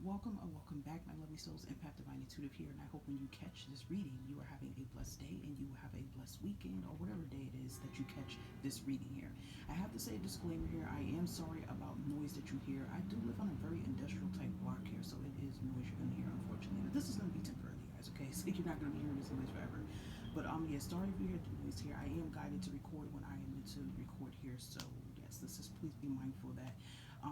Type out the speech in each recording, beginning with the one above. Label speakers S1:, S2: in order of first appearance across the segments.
S1: Welcome back, my lovely souls. Empath Divine Intuitive here, and I hope when you catch this reading, you are having a blessed day and you have a blessed weekend or whatever day it is that you catch this reading here. I have to say a disclaimer here. I am sorry about noise that you hear. I do live on a very industrial type block here, so it is noise you're going to hear, unfortunately. But this is going to be temporary, guys. Okay, so you're not going to be hearing this noise forever. But yeah, sorry if you hear the noise here. I am guided to record when I am meant to record here, so yes, this is please be mindful of that.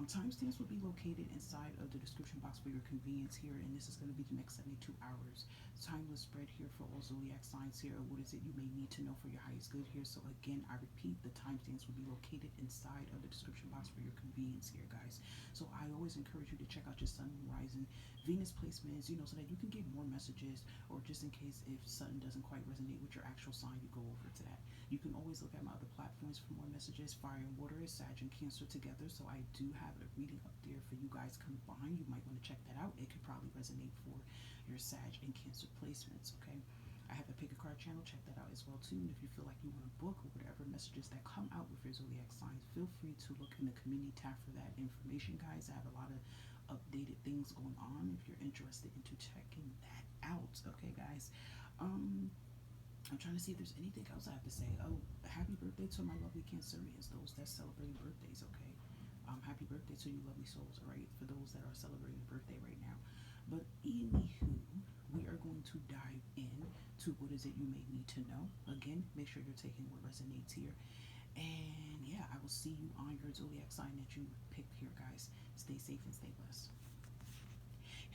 S1: Timestamps will be located inside of the description box for your convenience here, and this is going to be the next 72 hours. Timeless spread here for all zodiac signs here. What is it you may need to know for your highest good here? So again, I repeat, the timestamps will be located inside of the description box for your convenience here, guys. So I always encourage you to check out your sun, moon, rising, Venus placements, so that you can get more messages, or just in case if sun doesn't quite resonate with your actual sign, you go over to that. You can always look at my other platforms for more messages. Fire and water is Sag and Cancer together, so I do have a reading up there for you guys combined. You might want to check that out. It could probably resonate for your Sag and Cancer placements, okay? I have a pick a card channel. Check that out as well too. And if you feel like you want a book or whatever messages that come out with your zodiac signs, feel free to look in the community tab for that information, guys. I have a lot of updated things going on if you're interested into checking that out, okay, guys. I'm trying to see if there's anything else I have to say. Oh, happy birthday to my lovely Cancerians, those that celebrate birthdays, okay? Happy birthday to you, lovely souls, all right? For those that are celebrating birthday right now. But anywho, we are going to dive in to what is it you may need to know. Again, make sure you're taking what resonates here. And yeah, I will see you on your zodiac sign that you picked here, guys. Stay safe and stay blessed.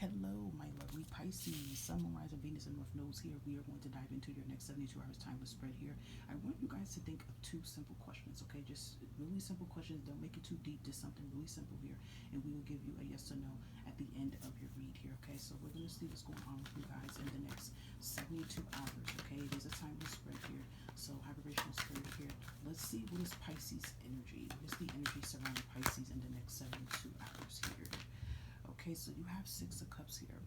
S1: Hello, my lovely Pisces, Sun, Moon, Rising, Venus, and North Nodes here. We are going to dive into your next 72 hours timeless spread here. I want you guys to think of two simple questions, okay? Just really simple questions. Don't make it too deep. Just something really simple here. And we will give you a yes or no at the end of your read here, okay? So we're going to see what's going on with you guys in the next 72 hours, okay? It is a timeless spread here. So vibrational spirit here. Let's see what is Pisces energy. What is the energy surrounding Pisces in the next 72 hours here? Okay, so you have Six of Cups here.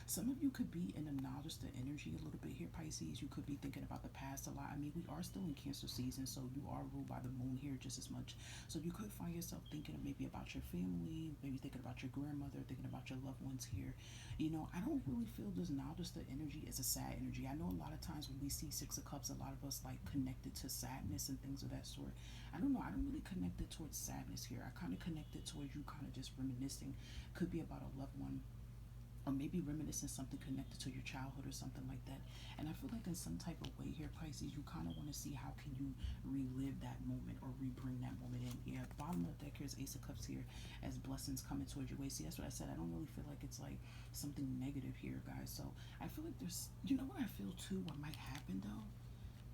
S1: Some of you could be in a Nodista energy a little bit here, Pisces. You could be thinking about the past a lot. I mean, we are still in Cancer season, so you are ruled by the moon here just as much. So you could find yourself thinking maybe about your family, maybe thinking about your grandmother, thinking about your loved ones here. I don't really feel this Nodista energy as a sad energy. I know a lot of times when we see Six of Cups, a lot of us like connected to sadness and things of that sort. I don't know. I don't really connect it towards sadness here. I kind of connect it towards you kind of just reminiscing. Could be about a loved one, or maybe reminiscing something connected to your childhood or something like that. And I feel like in some type of way here, Pisces, you kind of want to see how can you relive that moment or rebring that moment in. Yeah, bottom of the deck here is Ace of Cups here as blessings coming towards your way. See, that's what I said. I don't really feel like it's like something negative here, guys. So I feel like there's, what I feel too, what might happen though?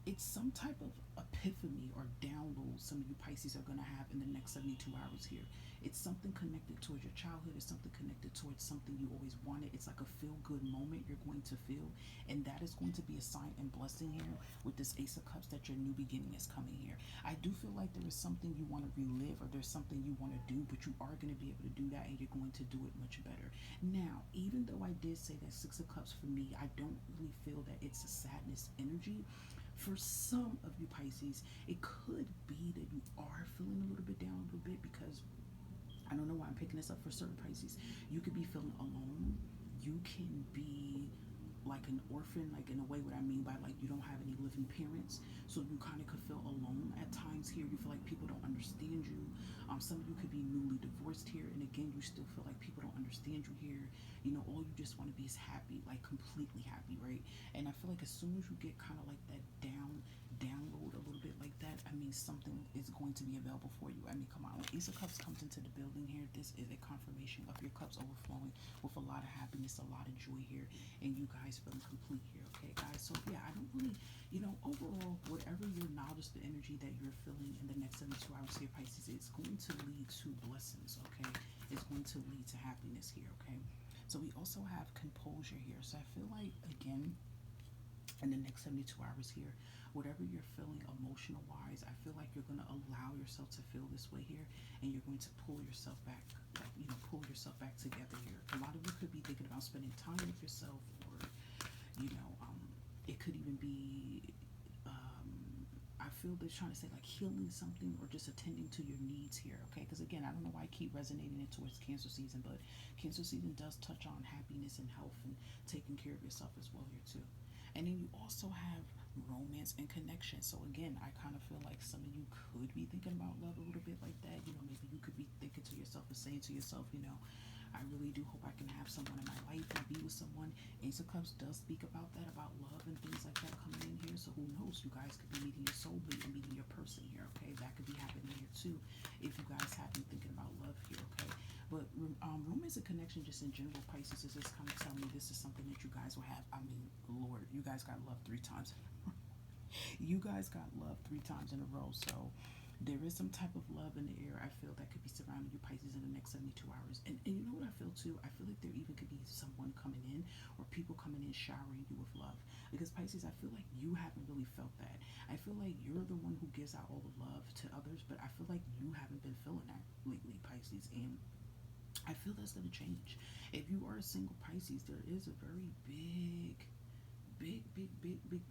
S1: It's some type of epiphany or download some of you Pisces are going to have in the next 72 hours here. It's something connected towards your childhood. It's something connected towards something you always wanted. It's like a feel-good moment you're going to feel, and that is going to be a sign and blessing here with this Ace of Cups that your new beginning is coming here. I do feel like there is something you want to relive, or there's something you want to do, but you are going to be able to do that, and you're going to do it much better. Now, even though I did say that Six of Cups for me, I don't really feel that it's a sadness energy. For some of you Pisces, it could be that you are feeling a little bit down a little bit, because I don't know why I'm picking this up for certain Pisces. You could be feeling alone. You can be like an orphan, like in a way what I mean by like you don't have any living parents, so you kind of could feel alone at times here. You feel like people don't understand you. Some of you could be newly divorced here, and again, you still feel like people don't understand you here. All you just want to be is happy, like completely happy, right? And I feel like as soon as you get kind of like that download a little bit like that, I mean, something is going to be available for you. I mean, come on, when Ace of Cups comes into the building here, this is a confirmation of your cups overflowing with a lot of happiness, a lot of joy here, and you guys feeling complete here, okay, guys? So yeah, I don't really, overall, whatever your knowledge, the energy that you're feeling in the next 72 hours here, Pisces, it's going to lead to blessings, okay? It's going to lead to happiness here, okay? So we also have composure here. So I feel like, again, in the next 72 hours here, whatever you're feeling emotional wise, I feel like you're going to allow yourself to feel this way here, and you're going to pull yourself back, like, pull yourself back together here. A lot of you could be thinking about spending time with yourself, or it could even be, feel they're trying to say like healing something or just attending to your needs here, okay? Because again, I don't know why I keep resonating it towards Cancer season, but Cancer season does touch on happiness and health and taking care of yourself as well here too. And then you also have romance and connection. So again, I kind of feel like some of you could be thinking about love a little bit like that. You know, maybe you could be thinking to yourself and saying to yourself, you know, I really do hope I can have someone in my life and be with someone. Ace of Cups does speak about that, about love and things like that coming in here. So who knows? You guys could be meeting your soulmate and meeting your person here, okay? That could be happening here too if you guys have been thinking about love here, okay? But romance and connection just in general, Pisces, is just kind of telling me this is something that you guys will have. I mean, Lord, you guys got love 3 times. You guys got love 3 times in a row. So there is some type of love in the air, I feel, that could be surrounding you, Pisces, in the next 72 hours. And you know what I feel too? I feel like there even could be someone coming in or people coming in showering you with love. Because Pisces, I feel like you haven't really felt that. I feel like you're the one who gives out all the love to others, but I feel like you haven't been feeling that lately, Pisces. And I feel that's going to change. If you are a single Pisces, there is a very big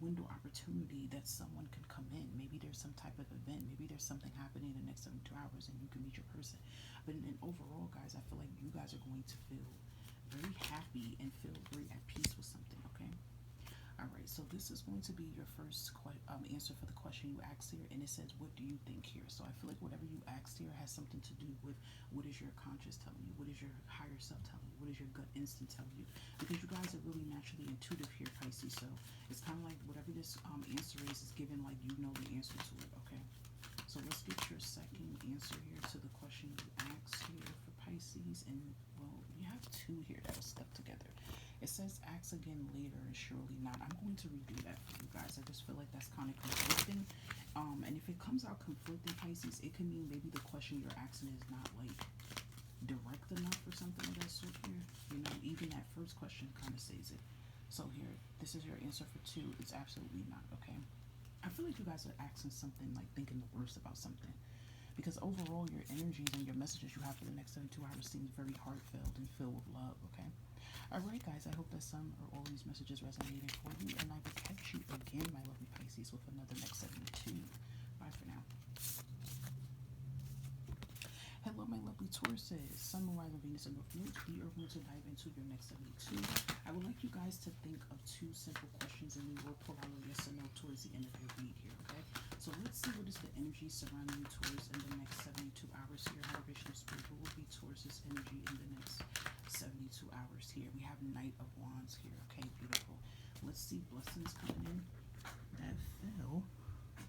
S1: window opportunity that someone can come in. Maybe there's some type of event. Maybe there's something happening in the next 72 hours and you can meet your person. But in overall, guys, I feel like you guys are going to feel very happy and feel very at peace with something, okay? All right, so this is going to be your first answer for the question you asked here, and it says, what do you think here? So I feel like whatever you asked here has something to do with what is your conscious telling you, what is your higher self telling you, what is your gut instinct telling you, because you guys are really naturally intuitive here, Pisces. So it's kind of like whatever this answer is given, like you know the answer to it, okay? So let's get your second answer here to the question you asked here for Pisces, and well, you have 2 here that are stuck together. It says ask again later and surely not. I'm going to redo that for you guys. I just feel like that's kind of conflicting. And if it comes out conflicting, Pisces, it can mean maybe the question you're asking is not like direct enough or something of that sort here. You know, even that first question kind of says it. So here, this is your answer for 2. It's absolutely not, okay? I feel like you guys are asking something like thinking the worst about something. Because overall, your energies and your messages you have for the next 72 hours seems very heartfelt and filled with love, okay? Alright guys, I hope that some or all these messages resonated for you, and I will catch you again, my lovely Pisces, with another next 72. Bye for now. Hello, my lovely Tauruses. Sun, Moon, Rising, Venus, and North Node. We are going to dive into your next 72. I would like you guys to think of 2 simple questions, and we will pull out a yes or no towards the end of your read here, okay? So let's see what is the energy surrounding you, Taurus, in the next 72 hours here. How vibrational spirit will be Taurus's energy in the next 72 hours here. We have Knight of Wands here. Okay, beautiful. Let's see blessings coming in. That fell.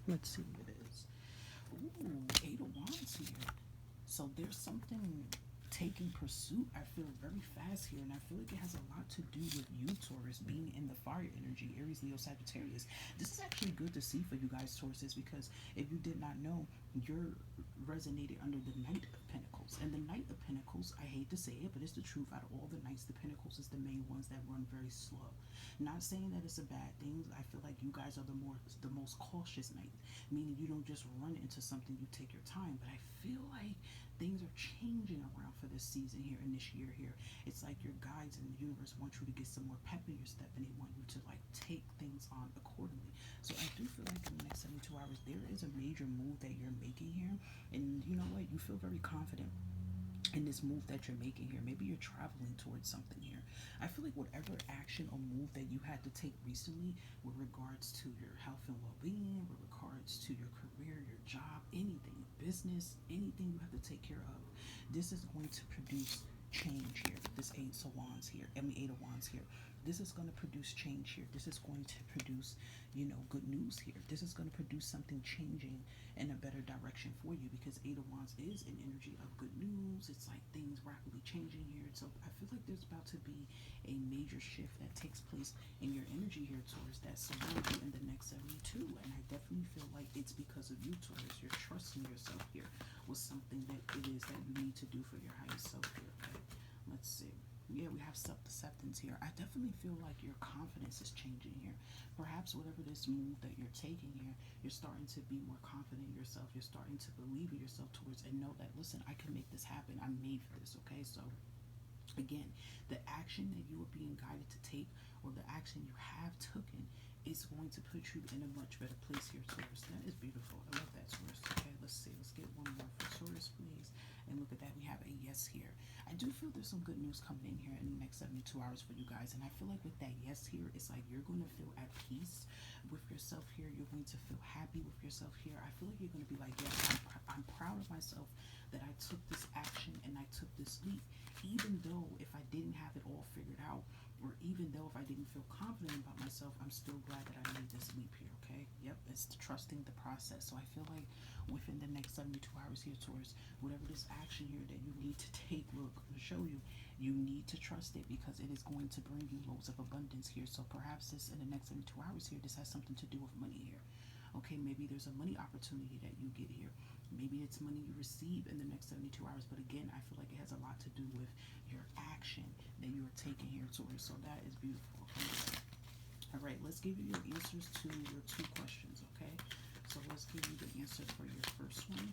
S1: Let's see what it is. Ooh, 8 of Wands here. So there's something taking pursuit, I feel, very fast here, and I feel like it has a lot to do with you, Taurus, being in the fire energy, Aries, Leo, Sagittarius. This is actually good to see for you guys, Tauruses, because if you did not know, you're resonated under the Knight of Pentacles. And the Knight of Pentacles, I hate to say it, but it's the truth. Out of all the Knights, the Pentacles is the main ones that run very slow. Not saying that it's a bad thing. I feel like you guys are the most cautious Knight, meaning you don't just run into something, you take your time. But I feel like things are changing around for this season here and this year here. It's like your guides in the universe want you to get some more pep in your step, and they want you to like take things on accordingly. So I do feel like in the next 72 hours there is a major move that you're making here, and you know what, you feel very confident in this move that you're making here. Maybe you're traveling towards something here. I feel like whatever action or move that you had to take recently with regards to your health and well-being, with regards to your career, your job, anything, business, anything you have to take care of, this is going to produce change here. This 8 of Wands here, 8 of Wands here. This is going to produce change here. This is going to produce, you know, good news here. This is going to produce something changing in a better direction for you, because 8 of Wands is an energy of good news. It's like things rapidly changing here. So I feel like there's about to be a major shift that takes place in your energy here, Taurus, that surrounds you in the next 72. And I definitely feel like it's because of you, Taurus. You're trusting yourself here with something that it is that you need to do for your highest self here. Okay, let's see. Yeah, we have self-acceptance here. I definitely feel like your confidence is changing here. Perhaps whatever this move that you're taking here, you're starting to be more confident in yourself. You're starting to believe in yourself towards and know that, listen, I can make this happen. I'm made for this, okay? So again, the action that you are being guided to take, or the action you have taken, is going to put you in a much better place here, Taurus. That is beautiful. I love that, Taurus. Okay, let's see. Let's get one more for Taurus, please. And look at that. We have a yes here. I do feel there's some good news coming in here in the next 72 hours for you guys. And I feel like with that yes here, it's like you're going to feel at peace with yourself here. You're going to feel happy with yourself here. I feel like you're going to be like, yes, I'm proud of myself that I took this action and I took this leap. Even though if I didn't have it all figured out, or even though if I didn't feel confident about myself, I'm still glad that I made this leap here, okay? Yep, it's trusting the process. So I feel like within the next 72 hours here, Taurus, whatever this action here that you need to take, look, I'm going to show you, you need to trust it because it is going to bring you loads of abundance here. So perhaps this in the next 72 hours here, this has something to do with money here. Okay, maybe there's a money opportunity that you get here. Maybe it's money you receive in the next 72 hours. But again, I feel like it has a lot to do with your action that you are taking here, Taurus. So that is beautiful. Okay? All right, let's give you your answers to your 2 questions, okay? So let's give you the answer for your first one.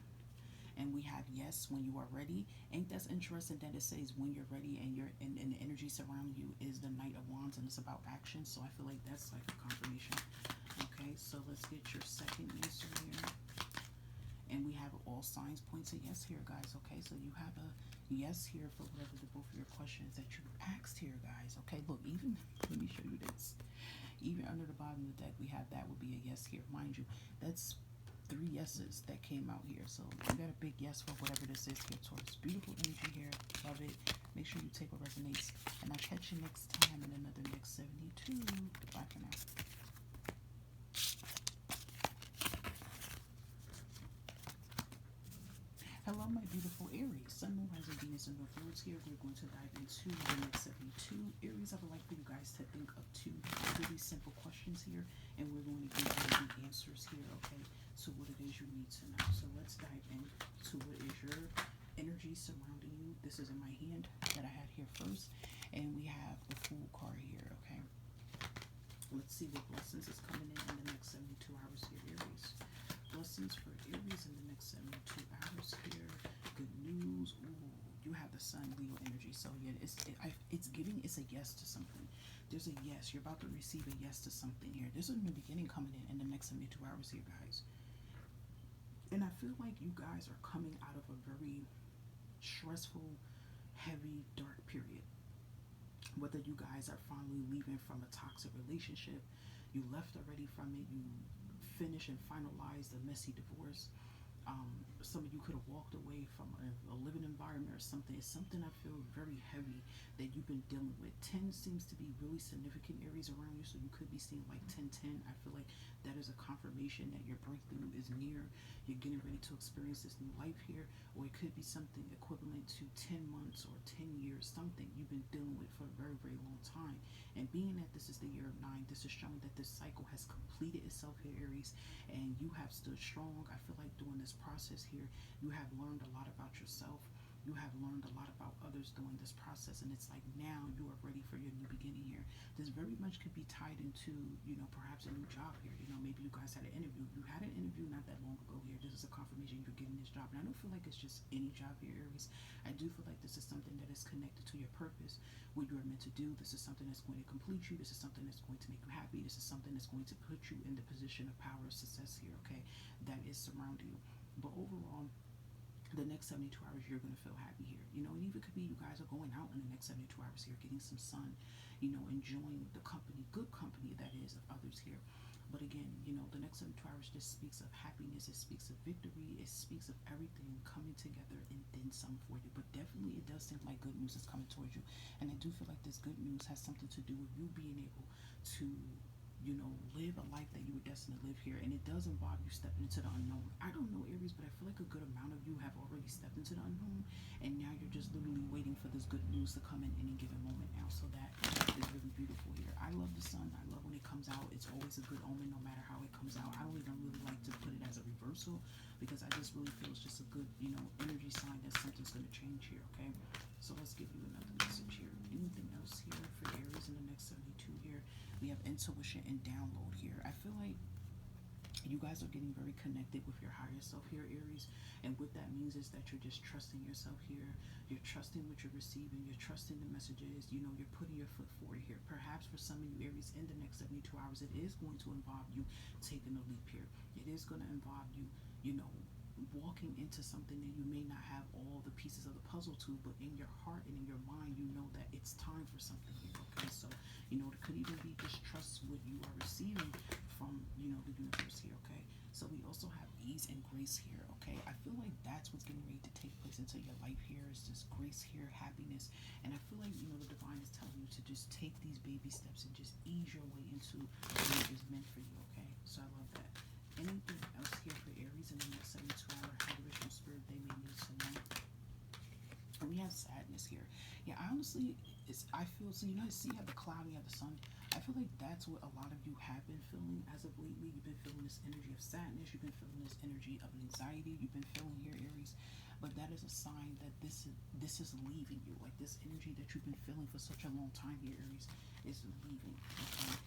S1: And we have yes, when you are ready. Ain't that interesting that it says when you're ready and and the energy surrounding you is the Knight of Wands and it's about action. So I feel like that's like a confirmation. Okay, so let's get your second answer here. And we have all signs point to yes here, guys. Okay, so you have a yes here for whatever the both of your questions that you asked here, guys. Okay, look, even, let me show you this. Even under the bottom of the deck, we have that would be a yes here. Mind you, that's 3 yeses that came out here. So you got a big yes for whatever this is here, Taurus. Beautiful energy here. Love it. Make sure you take what resonates. And I'll catch you next time in another next 72. Bye for now. Hello, my beautiful Aries. Sun, Moon, Rising, Venus, and North Nodes here. We're going to dive into the next 72. Aries, I would like for you guys to think of 2 really simple questions here, and we're going to give you the answers here, okay, to what it is you need to know. So let's dive into what is your energy surrounding you. This is in my hand that I had here first, and we have the Fool card here, okay. Let's see what blessings is coming in the next 72 hours here, Aries. Blessings for Aries in the next 72 hours here. Good news. Ooh, you have the Sun, Leo energy. So yeah, it's giving. It's a yes to something. There's a yes. You're about to receive a yes to something here. There's a new beginning coming in the next 72 hours here, guys. And I feel like you guys are coming out of a very stressful, heavy, dark period. Whether you guys are finally leaving from a toxic relationship, you left already from it, you finish and finalize the messy divorce. Some of you could have walked away from a living environment or something. It's something I feel very heavy that you've been dealing with. 10 seems to be really significant areas around you, so you could be seeing like 10-10. I feel like that is a confirmation that your breakthrough is near. You're getting ready to experience this new life here, or it could be something equivalent to 10 months or 10 years, something you've been dealing with for a very, very long time. And being that this is the year of 9, this is showing that this cycle has completed itself here, Aries, and you have stood strong. I feel like during this process here, you have learned a lot about yourself. You have learned a lot about others during this process, and it's like now you are ready for your new beginning here. This very much could be tied into, you know, perhaps a new job here. You know, maybe you guys had an interview. You had an interview not that long ago here. This is a confirmation you're getting this job. And I don't feel like it's just any job here, Aries. I do feel like this is something that is connected to your purpose, what you are meant to do. This is something that's going to complete you. This is something that's going to make you happy. This is something that's going to put you in the position of power, success here, okay, that is surrounding you. But overall, the next 72 hours, you're going to feel happy here. You know, and even could be you guys are going out in the next 72 hours here, getting some sun, you know, enjoying the company, good company that is, of others here. But again, you know, the next 72 hours just speaks of happiness. It speaks of victory. It speaks of everything coming together and then some for you. But definitely it does seem like good news is coming towards you. And I do feel like this good news has something to do with you being able to, you know, live a life that you were destined to live here. And it does involve you stepping into the unknown. I don't know, Aries, but I feel like a good amount of you have already stepped into the unknown. And now you're just literally waiting for this good news to come in any given moment now. So that is really beautiful here. I love the sun. I love when it comes out. It's always a good omen no matter how it comes out. I don't even really like to put it as a reversal because I just really feel it's just a good, you know, energy sign that something's going to change here, okay? So let's give you another message here. Anything else here for Aries in the next 72 here? We have intuition and download here. I feel like You guys are getting very connected with your higher self here, Aries. And what that means is that you're just trusting yourself here. You're trusting what you're receiving. You're trusting the messages. You know, you're putting your foot forward here. Perhaps for some of you, Aries, in the next 72 hours, it is going to involve you taking a leap here. It is going to involve you, you know, walking into something that you may not have all the pieces of the puzzle to, but in your heart and in your mind, you know that it's time for something here. Okay, so you know, it could even be just trust what you are receiving from, you know, the universe here. Okay, so we also have ease and grace here. Okay, I feel like that's what's getting ready to take place into your life here, is just grace here, happiness. And I feel like, you know, the divine is telling you to just take these baby steps and just ease your way into what is meant for you. Okay, so I love that. Anything else here for Aries in the next 72 hours? How the original spirit they may need to know. And we have sadness here. Yeah, honestly, I feel, so you know, see, you have the cloud, you have the sun. I feel like that's what a lot of you have been feeling as of lately. You've been feeling this energy of sadness. You've been feeling this energy of anxiety. You've been feeling here, Aries. But that is a sign that this is leaving you. Like this energy that you've been feeling for such a long time here, Aries, is leaving. Okay?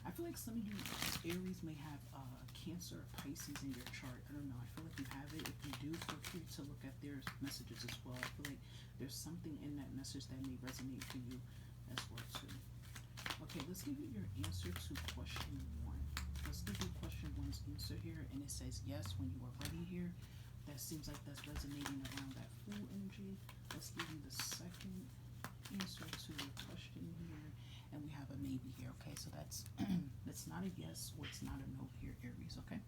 S1: I feel like some of you Aries may have Cancer or Pisces in your chart. I don't know. I feel like you have it. If you do, feel free to look at their messages as well. I feel like there's something in that message that may resonate for you as well too. Okay, let's give you your answer to question 1. Let's give you question 1's answer here, and it says yes when you are ready here. That seems like that's resonating around that Fool energy. Let's give you the second answer to your question here, and we have a maybe here. Okay, so that's that's not a yes or it's not a no here, Aries. Okay,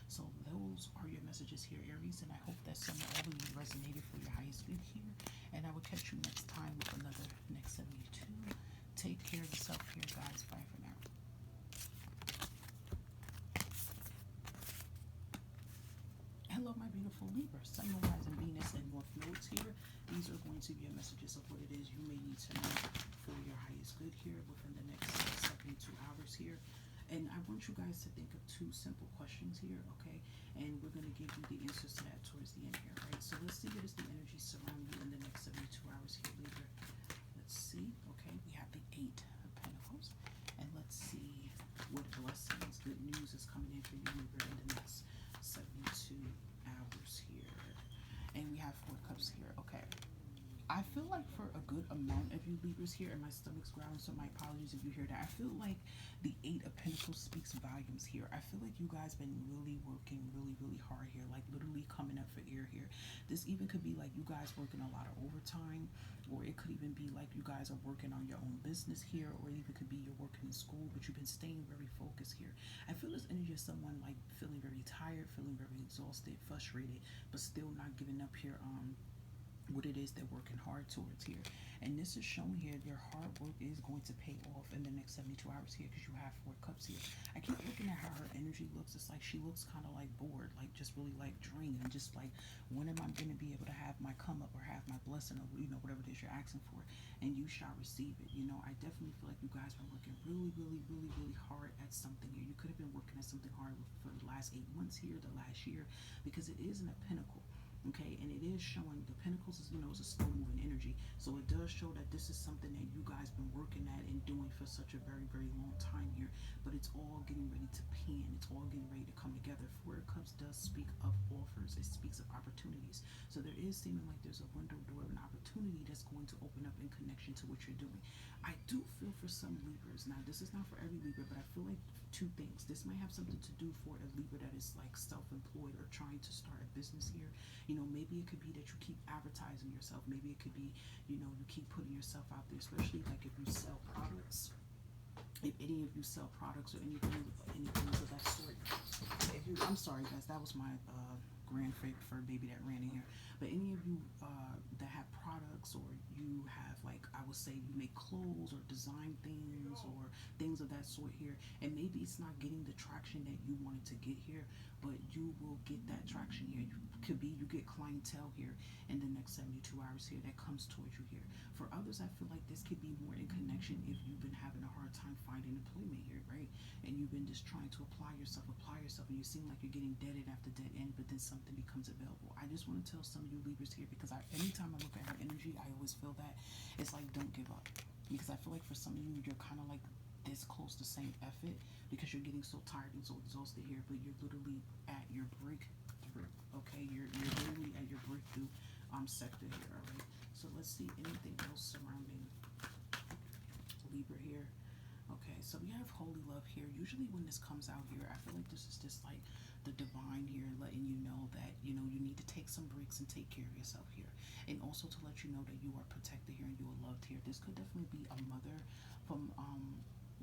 S1: so those are your messages here, Aries, and I hope that some of all of you resonated for your highest good here, and I will catch you next time with another next 72. Take care of yourself here, guys. Bye for now. Hello, my beautiful Libra, Sun, Moon, Rising, Venus, and North Nodes here. These are going to be your messages of what it is you may need to know for your highest good here within the next 72 hours here. And I want you guys to think of 2 simple questions here, okay? And we're going to give you the answers to that towards the end here, right? So let's see what is the energy surrounding you in the next 72 hours here, Libra. Let's see, okay? We have the 8 of Pentacles. And let's see what blessings, good news is coming in for you, Libra, in the next 72 hours here. And we have 4 cups here. Okay, I feel like for a good amount of you Libras here, and my stomach's growling, so my apologies if you hear that. I feel like the 8 of Pentacles speaks volumes here. I feel like you guys been really working really hard here, like literally coming up for air here. This even could be like you guys working a lot of overtime, or it could even be like you guys are working on your own business here, or it even could be you're working in school, but you've been staying very focused here. I feel this energy of someone like feeling very tired, feeling very exhausted, frustrated, but still not giving up here what it is they're working hard towards here. And this is showing here their hard work is going to pay off in the next 72 hours here, because you have 4 cups here. I keep looking at how her energy looks. It's like she looks kind of like bored, like just really like drained, and just like, when am I going to be able to have my come up or have my blessing, or you know, whatever it is you're asking for, and you shall receive it. You know, I definitely feel like you guys been working really hard at something here. You could have been working at something hard for the last 8 months here, the last year, because it is in a pinnacle. Okay, and it is showing the Pentacles is, you know, is a slow moving energy. So it does show that this is something that you guys been working at and doing for such a very long time here. But it's all getting ready to pan. It's all getting ready to come together. 4 Cups does speak of offers. It speaks of opportunities. So there is seeming like there's a window, door, an opportunity that's going to open up in connection to what you're doing. I do feel for some Libras. Now, this is not for every Libra, but I feel like 2 things. This might have something to do for a Libra that is like self-employed or trying to start a business here. You know, maybe it could be that you keep advertising yourself. Maybe it could be, you know, you keep putting yourself out there, especially like if you sell products. If any of you sell products or anything of that sort. If you, I'm sorry guys, that was my grand fur baby that ran in here. But any of you that have products, or you have, like, I would say you make clothes or design things or things of that sort here, and maybe it's not getting the traction that you wanted to get here, but you will get that traction here. Could be you get clientele here in the next 72 hours here that comes towards you here. For others, I feel like this could be more in connection if you've been having a hard time finding employment here, right? And you've been just trying to apply yourself, and you seem like you're getting dead end after dead end, but then something becomes available. I just want to tell some of you Libras here, because anytime I look at her energy, I always feel that it's like, don't give up. Because I feel like for some of you, you're kind of like this close to same effort because you're getting so tired and so exhausted here, but you're literally at your breakthrough. Okay, you're literally at your breakthrough sector here. All right. So let's see anything else surrounding Libra here. Okay, so we have holy love here. Usually when this comes out here, I feel like this is just like the divine here letting you know that, you know, you need to take some breaks and take care of yourself here. And also to let you know that you are protected here and you are loved here. This could definitely be a mother from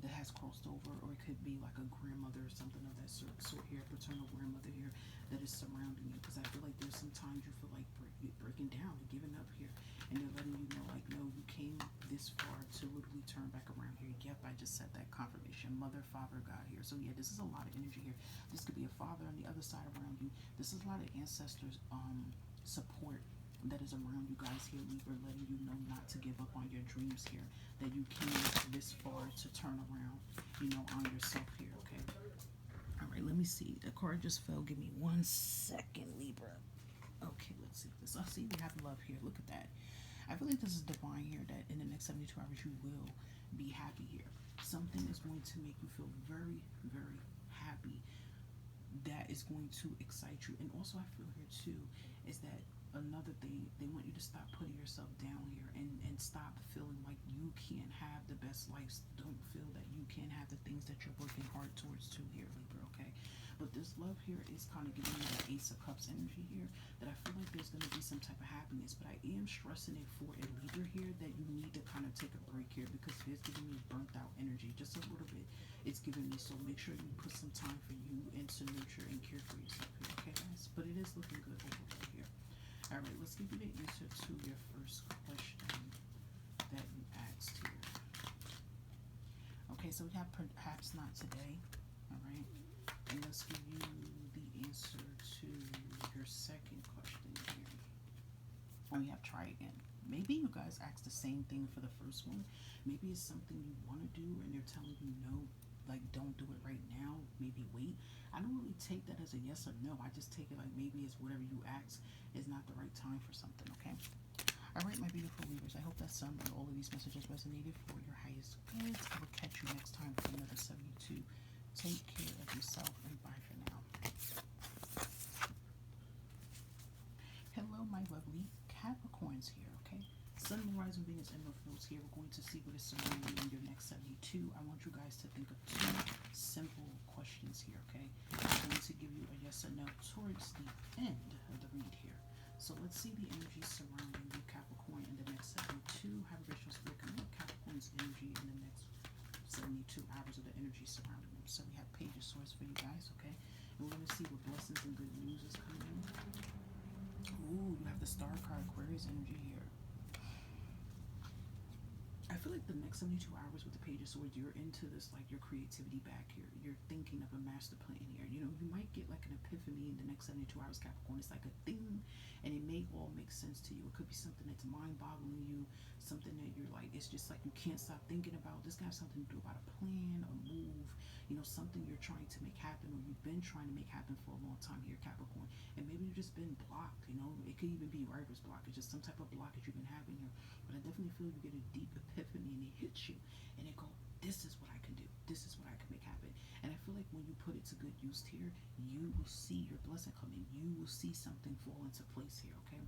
S1: that has crossed over, or it could be like a grandmother or something of that sort here, paternal grandmother here that is surrounding you. Because I feel like there's some times you feel like breaking down and giving up here, and they're letting you know like, no, you came this far to literally turn back around here. Yep, I just said that. Confirmation. Mother, father, God here. So yeah, this is a lot of energy here. This could be a father on the other side around you. This is a lot of ancestors support that is around you guys here, Libra, letting you know not to give up on your dreams here, that you came this far to turn around, you know, on yourself here. Okay, all right, let me see, the card just fell. Give me 1 second, Libra. Okay, let's see this. I see we have love here. Look at that. I feel like this is divine here, that in the next 72 hours you will be happy here. Something is going to make you feel very, very happy, that is going to excite you. And also I feel here too is that another thing, they want you to stop putting yourself down here and stop feeling like you can't have the best life. Don't feel that you can't have the things that you're working hard towards too here, Libra. Okay, but this love here is kind of giving you the Ace of Cups energy here, that I feel like there's going to be some type of happiness, but I am stressing it for a Libra here that you need to kind of take a break here, because it's giving me burnt out energy just a little bit. It's giving me, so make sure you put some time for you and to nurture and care for yourself here. Okay, guys, but it is looking good overall here. All right, let's give you the answer to your first question that you asked here. Okay, so we have perhaps not today. All right, and let's give you the answer to your second question here. And we have try again. Maybe you guys asked the same thing for the first one. Maybe it's something you want to do and they're telling you no, like don't do it right now, maybe wait. I don't really take that as a yes or no. I just take it like maybe it's whatever you ask is not the right time for something. Okay, all right, my beautiful Libras, I hope that some and all of these messages resonated for your highest goods. I will catch you next time for another 72. Take care of yourself and bye for now. Hello my lovely Capricorns here. Okay, Sun, Moon, Rising, Venus, and North Nodes here. We're going to see what is surrounding you in your next 72. I want you guys to think of 2 simple questions here, okay? I'm going to give you a yes or no towards the end of the read here. So let's see the energy surrounding you, Capricorn, in the next 72. Have a visual split. Capricorn's energy in the next 72 hours of the energy surrounding them. So we have Page of Swords for you guys, okay? And we're going to see what blessings and good news is coming in. Ooh, you have the Star card, Aquarius energy here. I feel like the next 72 hours with the Page of Swords, you're into this, like your creativity back here. You're thinking of a master plan here. You know, you might get like an epiphany in the next 72 hours, Capricorn. It's like a thing, and it may all make sense to you. It could be something that's mind-boggling you, something that you're like, it's just like you can't stop thinking about. This could have something to do about a plan, a move, you know, something you're trying to make happen, or you've been trying to make happen for a long time here, Capricorn. And maybe you've just been blocked, you know. It could even be writer's block. It's just some type of blockage you've been having here. But I definitely feel you get a deep epiphany and it hits you and it go, this is what I can do. This is what I can make happen. And I feel like when you put it to good use here, you will see your blessing come in. You will see something fall into place here, okay?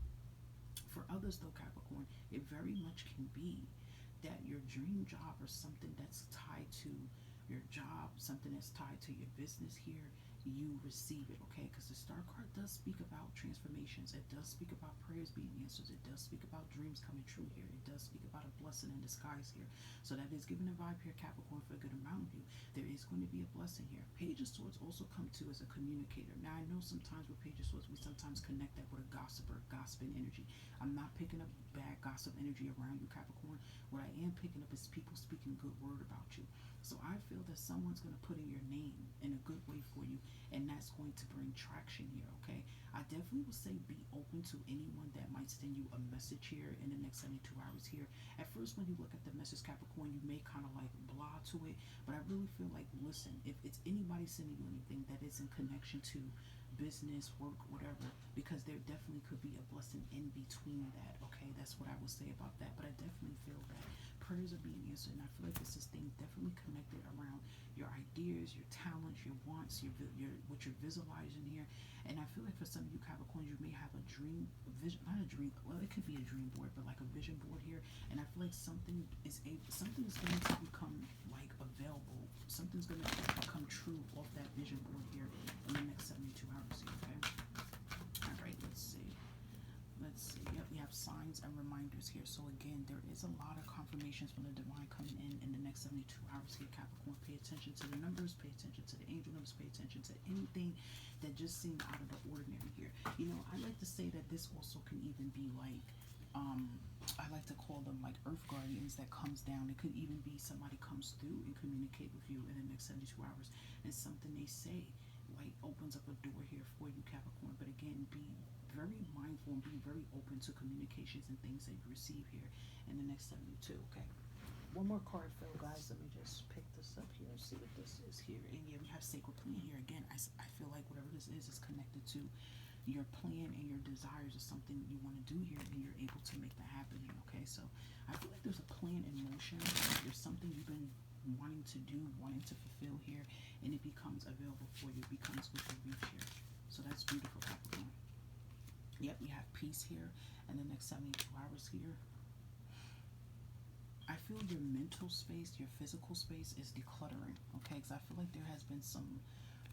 S1: For others though, Capricorn, it very much can be that your dream job or something that's tied to your job, something that's tied to your business here, you receive it, okay? Because the Star card does speak about transformations. It does speak about prayers being answered. It does speak about dreams coming true here. It does speak about a blessing in disguise here. So that is giving a vibe here, Capricorn, for a good amount of you. There is going to be a blessing here. Page of Swords also come to as a communicator. Now, I know sometimes with Page of Swords, we sometimes connect that with a gossiper, gossiping energy. I'm not picking up bad gossip energy around you, Capricorn. What I am picking up is people speaking good word about you. So I feel that someone's going to put in your name in a good way for you, and that's going to bring traction here, okay? I definitely would say be open to anyone that might send you a message here in the next 72 hours here. At first, when you look at the message, Capricorn, you may kind of like blah to it, but I really feel like, listen, if it's anybody sending you anything that is in connection to business, work, whatever, because there definitely could be a blessing in between that, okay? That's what I would say about that, but I definitely feel that prayers are being answered Aquarius, and I feel like this is thing definitely connected around your ideas, your talents, your wants, your what you're visualizing here. And I feel like for some of you Capricorns, you may have a dream, a vision, not a dream. Well, it could be a dream board, but like a vision board here. And I feel like something is going to become like available. Something's going to become true off that vision board here in the next 72 hours here. Okay. All right. Let's see. Yep, we have signs and reminders here. So again, there is a lot of confirmations from the divine coming in the next 72 hours here, Capricorn. Pay attention to the numbers, pay attention to the angel numbers, pay attention to anything that just seemed out of the ordinary here. You know, I like to say that this also can even be like, I like to call them like earth guardians that comes down. It could even be somebody comes through and communicate with you in the next 72 hours, and something they say like opens up a door here for you, Capricorn. But again, be very mindful and be very open to communications and things that you receive here in the next 72. Okay. One more card, Phil, guys. Let me just pick this up here and see what this is here. And yeah, we have sacred plan here. Again, I feel like whatever this is connected to your plan and your desires is something you want to do here, and you're able to make that happen here. Okay. So I feel like there's a plan in motion. There's something you've been wanting to do, wanting to fulfill here, and it becomes available for you. It becomes within reach here. So that's beautiful, Capricorn. Yep, we have peace here in the next 72 hours here. I feel your mental space, your physical space is decluttering, okay? Because I feel like there has been some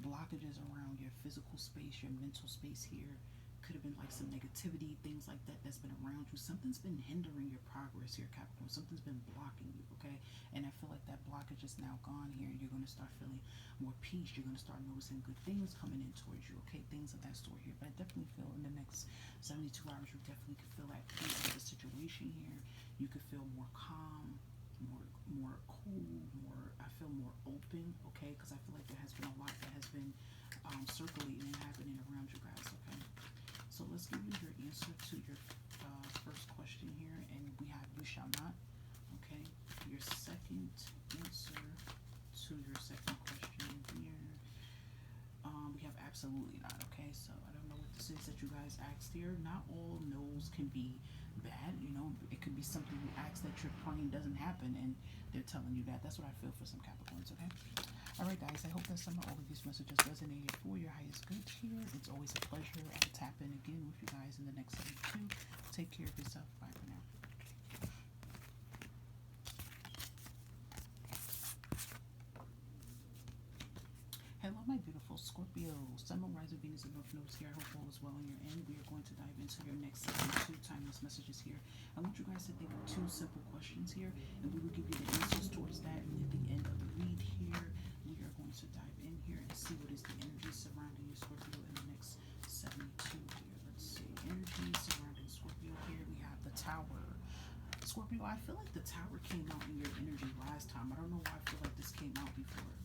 S1: blockages around your physical space, your mental space here. Could have been like some negativity, things like that that's been around you. Something's been hindering your progress here, Capricorn. Something's been blocking you, okay? And I feel like that blockage is now gone here, and you're going to start feeling more peace. You're going to start noticing good things coming in towards you, okay? Things of that sort here. But I definitely feel in the next 72 hours, you definitely could feel that peace with the situation here. You could feel more calm, more cool, I feel more open, okay? Because I feel like there has been a lot that has been circulating and happening around you guys, okay? So let's give you your answer to your first question here, and we have you shall not, okay? Your second answer to your second question here, we have absolutely not, okay? So I don't know what this is that you guys asked here. Not all no's can be bad, you know. It could be something you ask that you're praying doesn't happen, and they're telling you that. That's what I feel for some Capricorns, okay? All right, guys, I hope that some of all of these messages resonated for your highest good here. It's always a pleasure. I'll tap in again with you guys in the next 72. Take care of yourself. Bye for now. Hello, my beautiful Scorpio. Sun, Moon, Rising, Venus, and North Nodes here. I hope all is well on your end. We are going to dive into your next 72 timeless messages here. I want you guys to think of 2 simple questions here, and we will give you the answers towards that at the end of the read here. We are going to dive in here and see what is the energy surrounding you, Scorpio, in the next 72 here. Let's see. Energy surrounding Scorpio here. We have the Tower. Scorpio, I feel like the Tower came out in your energy last time. I don't know why I feel like this came out before.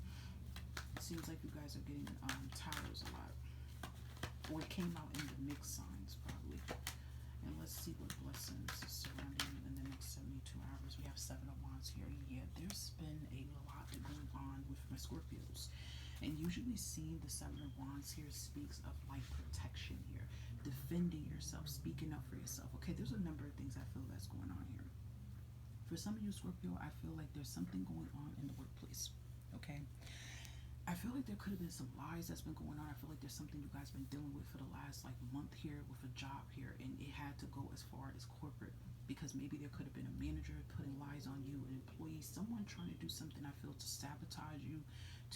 S1: It seems like you guys are getting towers a lot. Or it came out in the mixed signs, probably. And let's see what blessings is surrounding you in the next 72 hours. We have 7 of Wands here. Yeah, there's been a lot going on with my Scorpios. And usually seeing the 7 of Wands here speaks of like protection here. Defending yourself, speaking up for yourself. Okay, there's a number of things I feel that's going on here. For some of you, Scorpio, I feel like there's something going on in the workplace. Okay? I feel like there could have been some lies that's been going on. I feel like there's something you guys been dealing with for the last like month here with a job here, and it had to go as far as corporate, because maybe there could have been a manager putting lies on you, an employee, someone trying to do something, I feel, to sabotage you,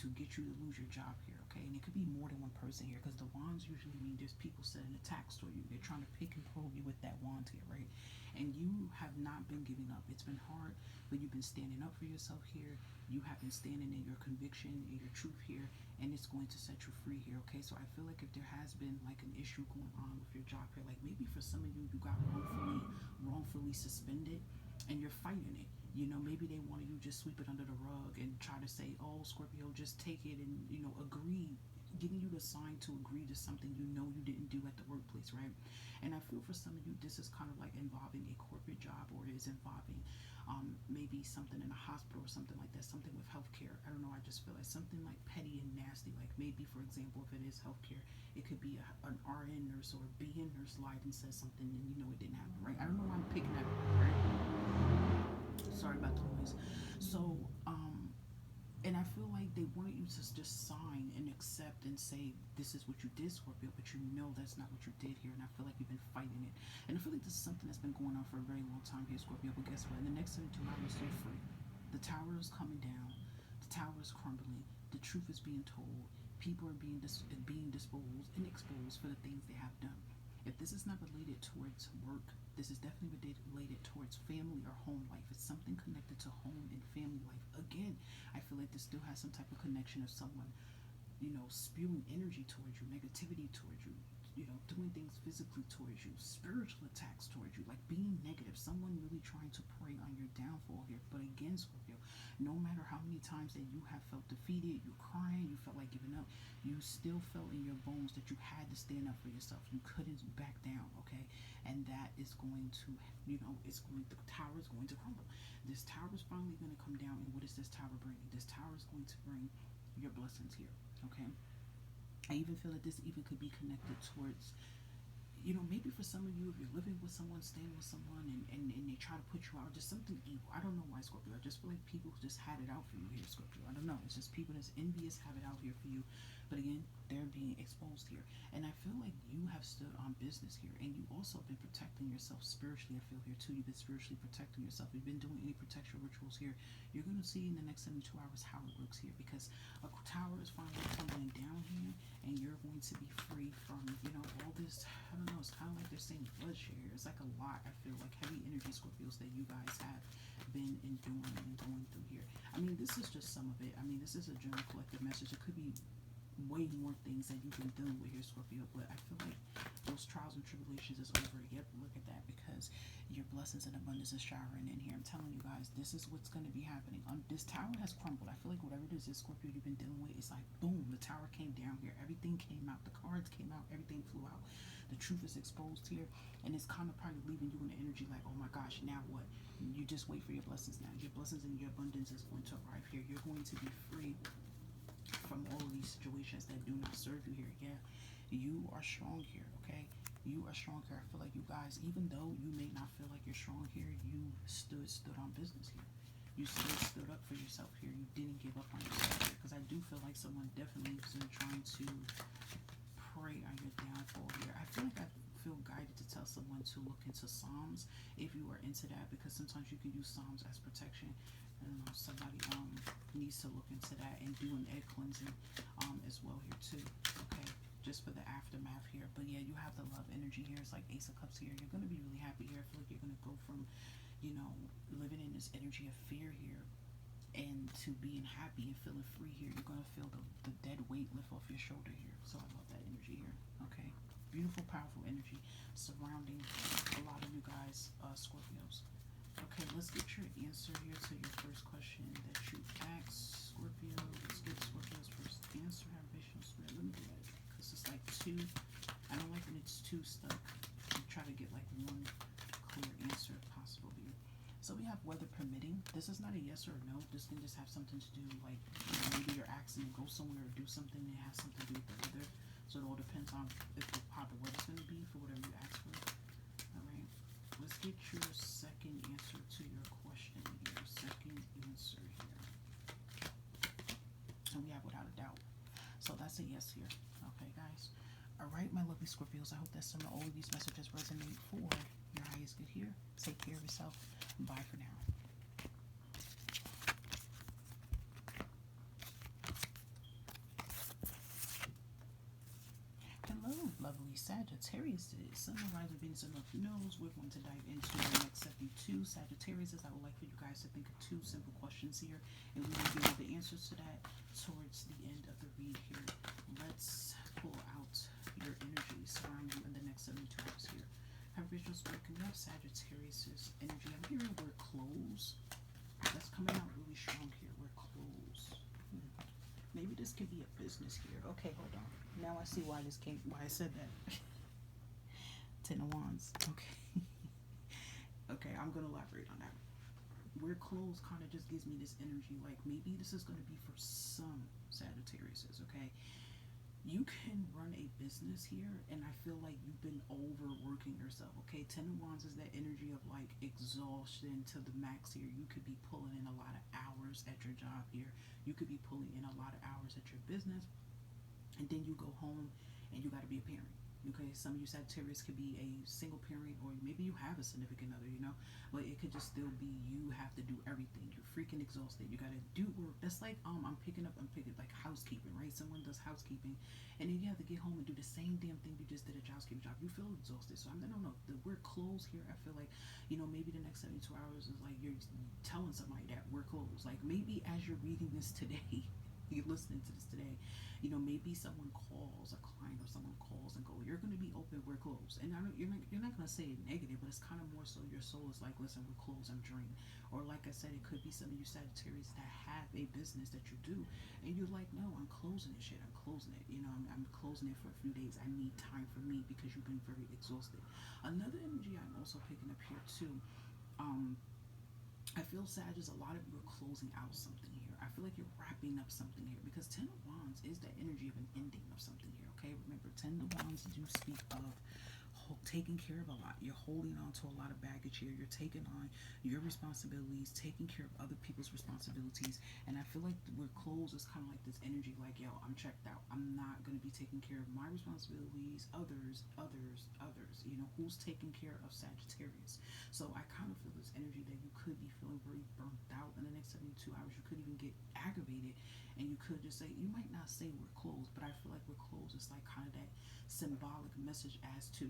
S1: to get you to lose your job here, okay? And it could be more than one person here, because the wands usually mean there's people setting attacks on you. They're trying to pick and probe you with that wand here, right? And you have not been giving up. It's been hard, but you've been standing up for yourself here. You have been standing in your conviction, in your truth here, and it's going to set you free here, okay? So I feel like if there has been like an issue going on with your job here, like maybe for some of you, you got wrongfully suspended, and you're fighting it. You know, maybe they wanted you just sweep it under the rug and try to say, oh, Scorpio, just take it and, you know, agree, getting you to sign to agree to something you know you didn't do at the workplace, right? And I feel for some of you, this is kind of like involving a corporate job, or is involving maybe something in a hospital or something like that, something with healthcare. I don't know, I just feel like something like petty and nasty, like maybe, for example, if it is healthcare, it could be an RN nurse or a BN nurse lied and says something and you know it didn't happen, right? I don't know why I'm picking that up, right? Sorry about the noise. they want you to just sign and accept and say, this is what you did, Scorpio, but you know that's not what you did here. And I feel like you've been fighting it. And I feel like this is something that's been going on for a very long time here, Scorpio. But guess what? In the next 72 hours, you're free. The tower is coming down. The tower is crumbling. The truth is being told. People are being disposed and exposed for the things they have done. If this is not related towards work, this is definitely related towards family or home life. It's something connected to home and family life. Again, I feel like this still has some type of connection of someone, spewing energy towards you, negativity towards you, doing things physically towards you, spiritual attacks towards you, like being negative, someone really trying to prey on your downfall here. But again, Scorpio, no matter how many times that you have felt defeated, you're crying, you felt like giving up, you still felt in your bones that you had to stand up for yourself. You couldn't back down, okay? And that is going to, the tower is going to crumble. This tower is finally going to come down. And what is this tower bringing? This tower is going to bring your blessings here, okay? I even feel that this even could be connected towards, maybe for some of you, if you're living with someone, staying with someone, and they try to put you out, just something evil. I don't know why, Scorpio. I just feel like people just had it out for you here, Scorpio. I don't know. It's just people that's envious have it out here for you. But again, they're being exposed here. And I feel like you have stood on business here. And you also been protecting yourself spiritually, I feel here too. You've been spiritually protecting yourself. You've been doing any protection rituals here. You're going to see in the next 72 hours how it works here. Because a tower is finally tumbling down here. And you're going to be free from, all this, I don't know, it's kind of like they're saying bloodshed here. It's like a lot, I feel like, heavy energy, Scorpios, that you guys have been enduring and going through here. I mean, this is just some of it. I mean, this is a general collective message. It could be way more things that you've been dealing with here, Scorpio, but I feel like those trials and tribulations is over. Yep, look at that, because your blessings and abundance is showering in here. I'm telling you guys, this is what's going to be happening. This tower has crumbled. I feel like whatever it is, Scorpio, you've been dealing with, it's like boom, the tower came down here, everything came out, the cards came out, everything flew out, the truth is exposed here, and it's kind of probably leaving you in the energy like, oh my gosh, now what? You just wait for your blessings now. Your blessings and your abundance is going to arrive here. You're going to be free from all of these situations that do not serve you here. Yeah, you are strong here, okay? You are strong here. I feel like you guys, even though you may not feel like you're strong here, you stood on business here. You stood up for yourself here. You didn't give up on yourself here, because I do feel like someone definitely is trying to prey on your downfall here. I feel like I feel guided to tell someone to look into Psalms if you are into that, because sometimes you can use Psalms as protection. I don't know, somebody needs to look into that and do an egg cleansing as well here too, okay, just for the aftermath here. But yeah, you have the love energy here. It's like Ace of Cups here. You're going to be really happy here. I feel like you're going to go from, living in this energy of fear here and to being happy and feeling free here. You're going to feel the dead weight lift off your shoulder here. So I love that energy here, okay? Beautiful, powerful energy surrounding a lot of you guys, Scorpios. Okay, let's get your answer here to your first question that you asked, Scorpio. Let's get Scorpio's first answer. Have vision spirit. Let me do that, because it's like two. I don't like when it's two stuck. I try to get like one clear answer if possible here. So we have weather permitting. This is not a yes or a no. This can just have something to do, like maybe you're asking to go somewhere or do something that has something to do with the weather. So it all depends on how the weather's going to be for whatever you ask for. All right. Let's get your second answer to your question here. Second answer here. And we have without a doubt. So that's a yes here. Okay, guys. All right, my lovely Scorpios. I hope that some of all of these messages resonate for your highest good here. Take care of yourself. Bye for now. Hello, lovely Sagittarius. Sun, Rising, Venus, and North Nodes. We're going to dive into the next 72 Sagittarius. I would like for you guys to think of two simple questions here, and we will give you the answers to that towards the end of the read here. Let's pull out your energy surrounding you in the next 72 hours here. Have visual spirit. Can you have Sagittarius' energy? I'm hearing the word close. That's coming out really strong here. We're close. Maybe this could be a business here. Okay, hold on. Now I see why I said that. Ten of Wands. Okay. Okay, I'm going to elaborate on that. We're close kind of just gives me this energy like maybe this is going to be for some Sagittariuses, okay? You can run a business here, and I feel like you've been overworking yourself. Okay, Ten of Wands is that energy of like exhaustion to the max here. You could be pulling in a lot of hours at your job here. You could be pulling in a lot of hours at your business, and then you go home and you got to be a parent. Okay, some of you Sagittarius could be a single parent, or maybe you have a significant other, you know, but it could just still be you have to do everything. You're freaking exhausted. You gotta do work. That's like I'm picking like housekeeping, right? Someone does housekeeping, and then you have to get home and do the same damn thing you just did at your housekeeping job. You feel exhausted. So I don't know. The word close here, I feel like, you know, maybe the next 72 hours is like you're telling somebody that we're closed. Like maybe as you're reading this today, you're listening to this today, you know, maybe someone calls, a client or someone calls and go, you're going to be open, we're closed. And you're not going to say it negative, but it's kind of more so your soul is like, listen, we're closed, I'm drained. Or like I said, it could be some of you Sagittarius that have a business that you do, and you're like, no, I'm closing this shit, I'm closing it. You know, I'm closing it for a few days. I need time for me because you've been very exhausted. Another energy I'm also picking up here too, I feel sad as a lot of you are closing out something here. I feel like you're wrapping up something here because Ten of Wands is the energy of an ending of something here, okay? Remember, Ten of Wands do speak of taking care of a lot. You're holding on to a lot of baggage here. You're taking on your responsibilities, taking care of other people's responsibilities. And I feel like we're closed is kind of like this energy like, yo, I'm checked out. I'm not going to be taking care of my responsibilities. Others. You know, who's taking care of Sagittarius? So I kind of feel this energy that you could be feeling very burnt out in the next 72 hours. You could even get aggravated, and you could just say, you might not say we're closed, but I feel like we're closed. It's like kind of that symbolic message as to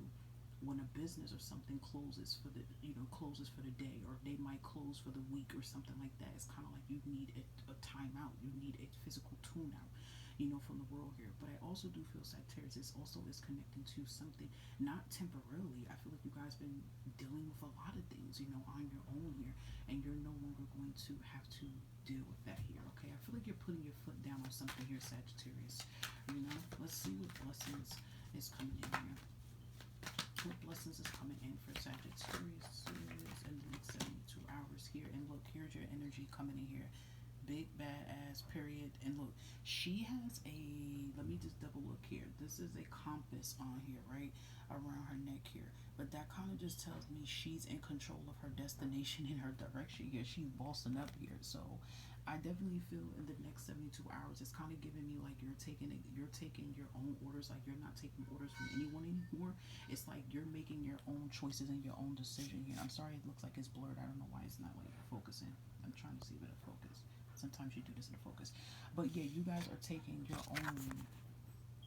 S1: when a business or something closes for the, you know, closes for the day, or they might close for the week or something like that. It's kind of like you need a timeout. You need a physical tune out, you know, from the world here. But I also do feel Sagittarius is connecting to something, not temporarily. I feel like you guys been dealing with a lot of things, you know, on your own here, and you're no longer going to have to deal with that here. Okay, I feel like you're putting your foot down on something here, Sagittarius. You know, let's see what blessings is coming in here. What blessings is coming in for Sagittarius in the next 72 hours here. And look, here's your energy coming in here. Big badass period. And look, she has a, let me just double look here. This is a compass on here, right? Around her neck here. But that kind of just tells me she's in control of her destination and her direction here. She's bossing up here. So I definitely feel in the next 72 hours, it's kind of giving me like you're taking your own orders, like you're not taking orders from anyone anymore. It's like you're making your own choices and your own decision here. I'm sorry, it looks like it's blurred. I don't know why it's not like focusing. I'm trying to see if it'll focus. Sometimes you do this in focus. But yeah, you guys are taking your own,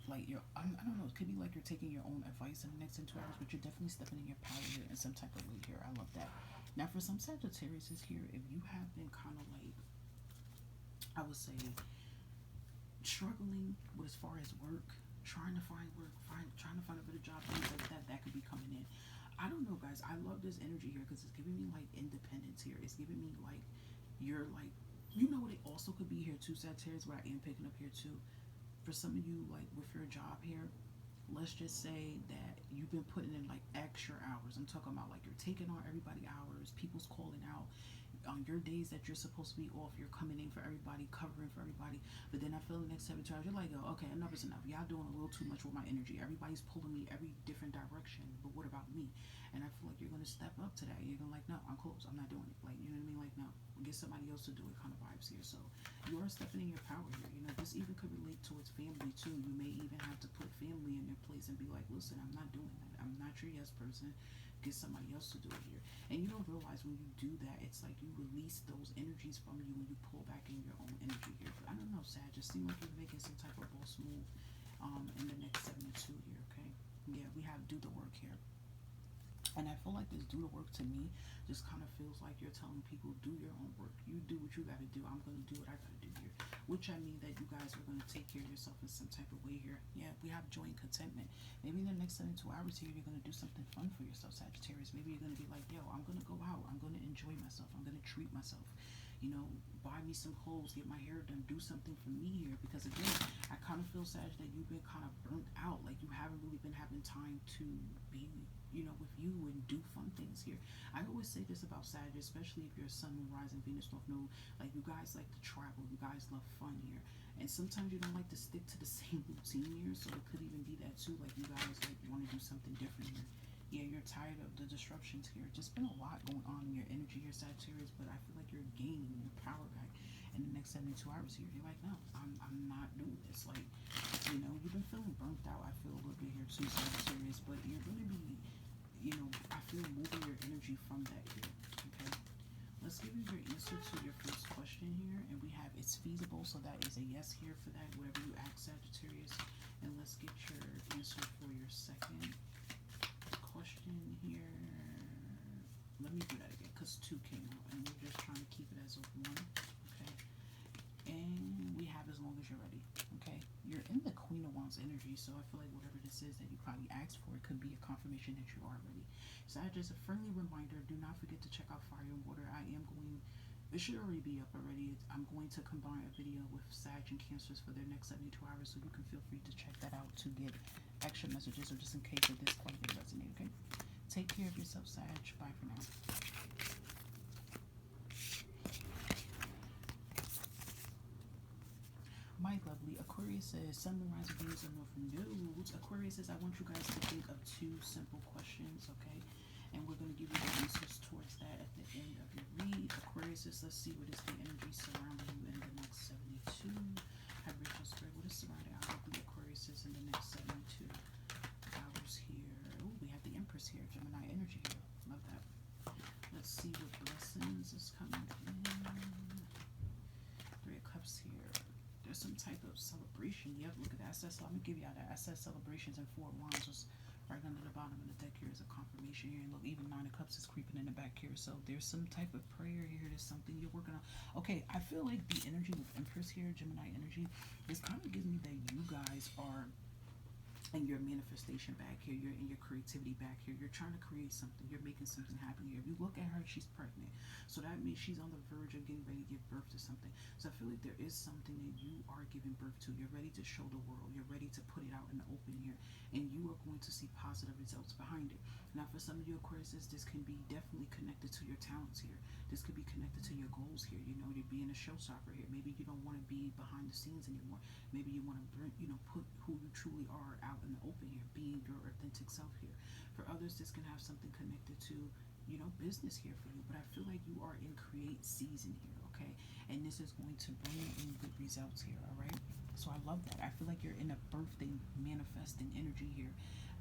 S1: like your, I don't know, it could be like you're taking your own advice in the next 2 hours, but you're definitely stepping in your power here in some type of way here. I love that. Now for some Sagittarius is here, if you have been kind of like, I would say, struggling with as far as work, trying to find work, trying to find a better job, things like that, that could be coming in. I don't know, guys. I love this energy here because it's giving me like independence here. It's giving me like you're like, you know what it also could be here too, Sagittarius, what I am picking up here too. For some of you, like with your job here, let's just say that you've been putting in like extra hours. I'm talking about like you're taking on everybody hours, people's calling out. On your days that you're supposed to be off, you're coming in for everybody, covering for everybody. But then I feel the next 7 hours, you're like, oh, okay, enough is enough. Y'all doing a little too much with my energy. Everybody's pulling me every different direction. But what about me? And I feel like you're going to step up to that. You're going to like, no, I'm close. I'm not doing it. Like, you know what I mean? Like, no, get somebody else to do it kind of vibes here. So you are stepping in your power here. You know, this even could relate towards family too. You may even have to put family in their place and be like, listen, I'm not doing that. I'm not your yes person. Get somebody else to do it here. And you don't realize when you do that, it's like you release those energies from you when you pull back in your own energy here. But I don't know, Sag, just seems like you're making some type of boss move in the next 72 here, okay? Yeah, we have do the work here. And I feel like this do the work to me just kind of feels like you're telling people, do your own work. You do what you got to do. I'm going to do what I got to do here. Which I mean that you guys are going to take care of yourself in some type of way here. Yeah, we have joy and contentment. Maybe in the next 72 hours here, you're going to do something fun for yourself, Sagittarius. Maybe you're going to be like, yo, I'm going to go out. I'm going to enjoy myself. I'm going to treat myself. You know, buy me some clothes, get my hair done, do something for me here. Because again, I kind of feel, Sag, that you've been kind of burnt out. Like you haven't really been having time to be with you and do fun things here. I always say this about Sagittarius, especially if you're Sun, Moon, Rising, Venus, North Node. Like, you guys like to travel. You guys love fun here. And sometimes you don't like to stick to the same routine here. So it could even be that too. Like, you guys like want to do something different here. Yeah, you're tired of the disruptions here. Just been a lot going on in your energy here, Sagittarius. But I feel like you're gaining your power back in the next 72 hours here. You're like, no, I'm not doing this. Like, you've been feeling burnt out. I feel a little bit here too, Sagittarius. But you're going to be, I feel moving your energy from that here. Okay. Let's give you your answer to your first question here. And we have it's feasible. So that is a yes here for that, whatever you ask, Sagittarius. And let's get your answer for your second question here. Let me do that again because 2 came out. And we're just trying to keep it as a 1. Okay. And we have as long as you're ready. Okay. You're in the Queen of Wands energy. So I feel like whatever this is that you probably asked for, it could be a confirmation that you are ready. So just a friendly reminder, do not forget to check out Fire and Water. It should already be up already. I'm going to combine a video with Sag and Cancers for their next 72 hours, so you can feel free to check that out to get extra messages or just in case that this quite didn't resonate, okay? Take care of yourself, Sag. Bye for now. My lovely Aquarius says, Sun, Moon, Rising, Venus, and North Nodes. Aquarius says, I want you guys to think of 2 simple questions, okay? And we're going to give you the answers towards that at the end of your read. Aquarius says, let's see what is the energy surrounding you in the next 72. Vibration spread. What is surrounding our lovely Aquarius in the next 72 hours here? Oh, we have the Empress here. Gemini energy here. Love that. Let's see what blessings is coming in. 3 of Cups here. There's some type of celebration. Yep, look at that. I'm going to give y'all that. I said celebrations and 4 of Wands was right under the bottom of the deck here is a confirmation here. And look, even 9 of Cups is creeping in the back here. So there's some type of prayer here. There's something you're working on. Okay, I feel like the energy with Empress here, Gemini energy, is kind of giving me that you guys are in your manifestation back here. You're in your creativity back here. You're trying to create something. You're making something happen here. If you look at her, she's pregnant. So that means she's on the verge of getting ready to give birth to something. So I feel like there is something that you are giving birth to. You're ready to show the world. You're ready to put it out in the open here. And you are going to see positive results behind it. Now, for some of you Aquarius, this can be definitely connected to your talents here. This could be connected to your goals here. You're being a showstopper here. Maybe you don't want to be behind the scenes anymore. Maybe you want to bring, put who you truly are out in the open here, being your authentic self here. For others, this can have something connected to, business here for you. But I feel like you are in create season here, okay? And this is going to bring in good results here, all right? So I love that. I feel like you're in a birthday manifesting energy here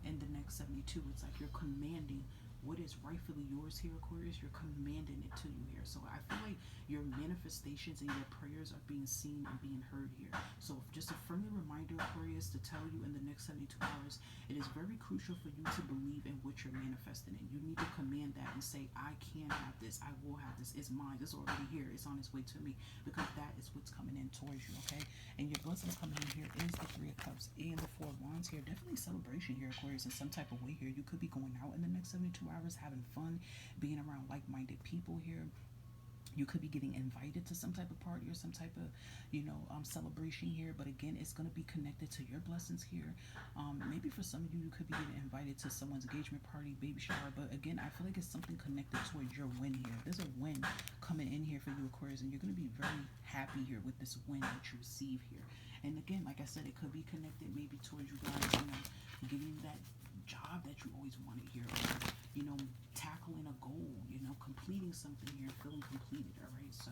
S1: in the next 72. It's like you're commanding what is rightfully yours here, Aquarius. You're commanding it to you here. So I feel like your manifestations and your prayers are being seen and being heard here. So just a friendly reminder, Aquarius, to tell you in the next 72 hours, it is very crucial for you to believe in what you're manifesting in. You need to command that and say, I can have this. I will have this. It's mine. It's already here. It's on its way to me, because that is what's coming in towards you, okay? And your blessings coming in here is the 3 of Cups and the 4 of Wands here. Definitely celebration here, Aquarius, in some type of way here. You could be going out in the next 72 hours, having fun, being around like-minded people here. You could be getting invited to some type of party or some type of, celebration here. But again, it's going to be connected to your blessings here. Maybe for some of you, you could be getting invited to someone's engagement party, baby shower. But again, I feel like it's something connected towards your win here. There's a win coming in here for you, Aquarius, and you're going to be very happy here with this win that you receive here. And again, like I said, it could be connected maybe towards you guys, getting that job that you always wanted here, or tackling a goal, completing something here, feeling completed. All right, so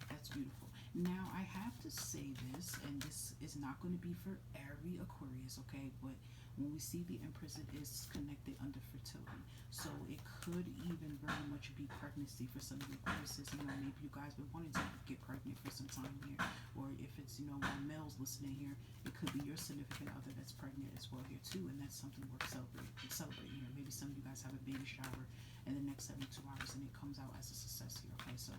S1: that's beautiful. Now I have to say this, and this is not going to be for every Aquarius, okay? But when we see the Empress, it is connected under fertility, so it could even very much be pregnancy for some of the Aquariuses. Maybe you guys been wanting to get pregnant for some time here, or if it's males listening here, it could be your significant other that's pregnant as well here too, and that's something worth celebrating here. Maybe some of you guys have a baby shower in the next 72 hours, and it comes out as a success here. Okay, so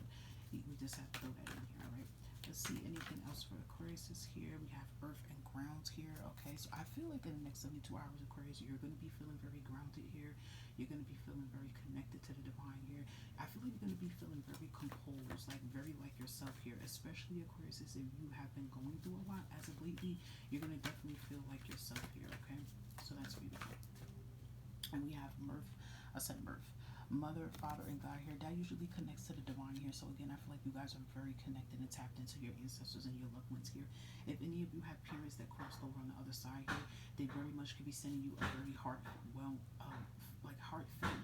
S1: we just have to throw that in here. All right. Let's see anything else for Aquarius here. We have Earth and ground here. Okay, so I feel like in the next 72 hours, Aquarius, you're going to be feeling very grounded here. You're going to be feeling very connected to the divine here. I feel like you're going to be feeling very composed, like very like yourself here, especially Aquarius, if you have been going through a lot as of lately, you're going to definitely feel like yourself here, okay? So that's beautiful. And we have mirth, I said mirth, mother, father, and God here. That usually connects to the divine here. So again, I feel like you guys are very connected and tapped into your ancestors and your loved ones here. If any of you have parents that crossed over on the other side here, they very much could be sending you a very heartfelt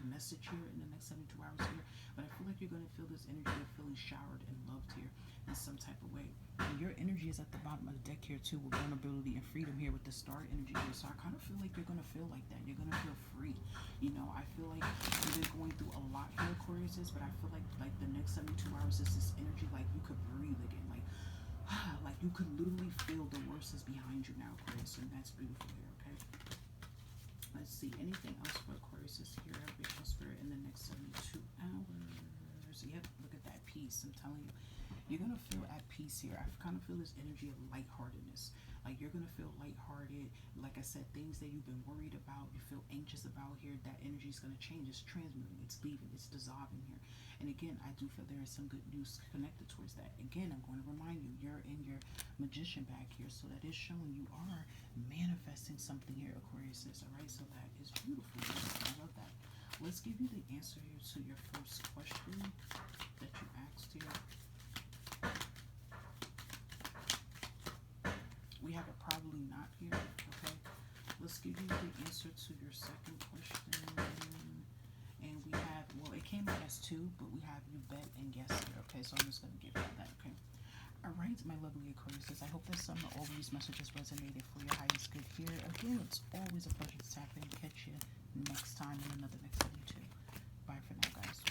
S1: message here in the next 72 hours here. But I feel like you're going to feel this energy of feeling showered and loved here in some type of way. And your energy is at the bottom of the deck here too, with vulnerability and freedom here with the star energy here. So I kind of feel like you're going to feel like that. You're going to feel free. You know, I feel like you've been going through a lot here, Aquarius, but I feel like the next 72 hours is this energy like you could breathe again. Like you could literally feel the worst is behind you now, Aquarius, and that's beautiful here, okay? Let's see, anything else for Aquarius is here, big spirit, in the next 72 hours. Yep, look at that peace. I'm telling you, you're going to feel at peace here. I kind of feel this energy of lightheartedness. Like you're going to feel lighthearted. Like I said, things that you've been worried about, you feel anxious about here, that energy is going to change. It's transmuting, it's leaving, it's dissolving here. And again, I do feel there is some good news connected towards that. Again, I'm going to remind you, you're in your magician bag here. So that is showing you are manifesting something here, Aquarius is. All right, so that is beautiful. I love that. Let's give you the answer here to your first question that you asked here. We have a probably not here, okay? Let's give you the answer to your second question. And we have, well, it came out as two, but we have you bet and guess here, okay? So I'm just going to give you that, okay? All right, my lovely Aquarius, I hope that some or all these messages resonated for your highest good here. Again, it's always a pleasure to tap in and catch you next time in another Next 72. Bye for now, guys.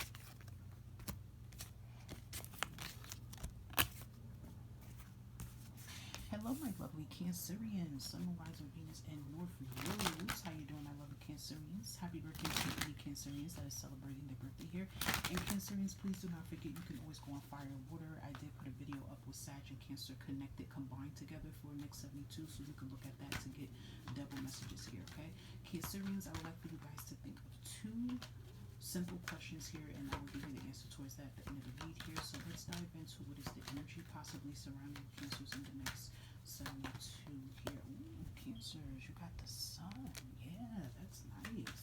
S1: Hello, my lovely Cancerians, Sun, Rising, Venus, and North Nodes. How you doing, my lovely Cancerians? Happy birthday to any Cancerians that is celebrating their birthday here. And Cancerians, please do not forget, you can always go on Fire and Water. I did put a video up with Sag and Cancer connected, combined together for next 72, so you can look at that to get double messages here, okay? Cancerians, I would like for you guys to think of two simple questions here, and I will give you the answer towards that at the end of the read here. So let's dive into what is the energy possibly surrounding Cancers in the next 72 here. Ooh, Cancers, you got the sun. Yeah, that's nice.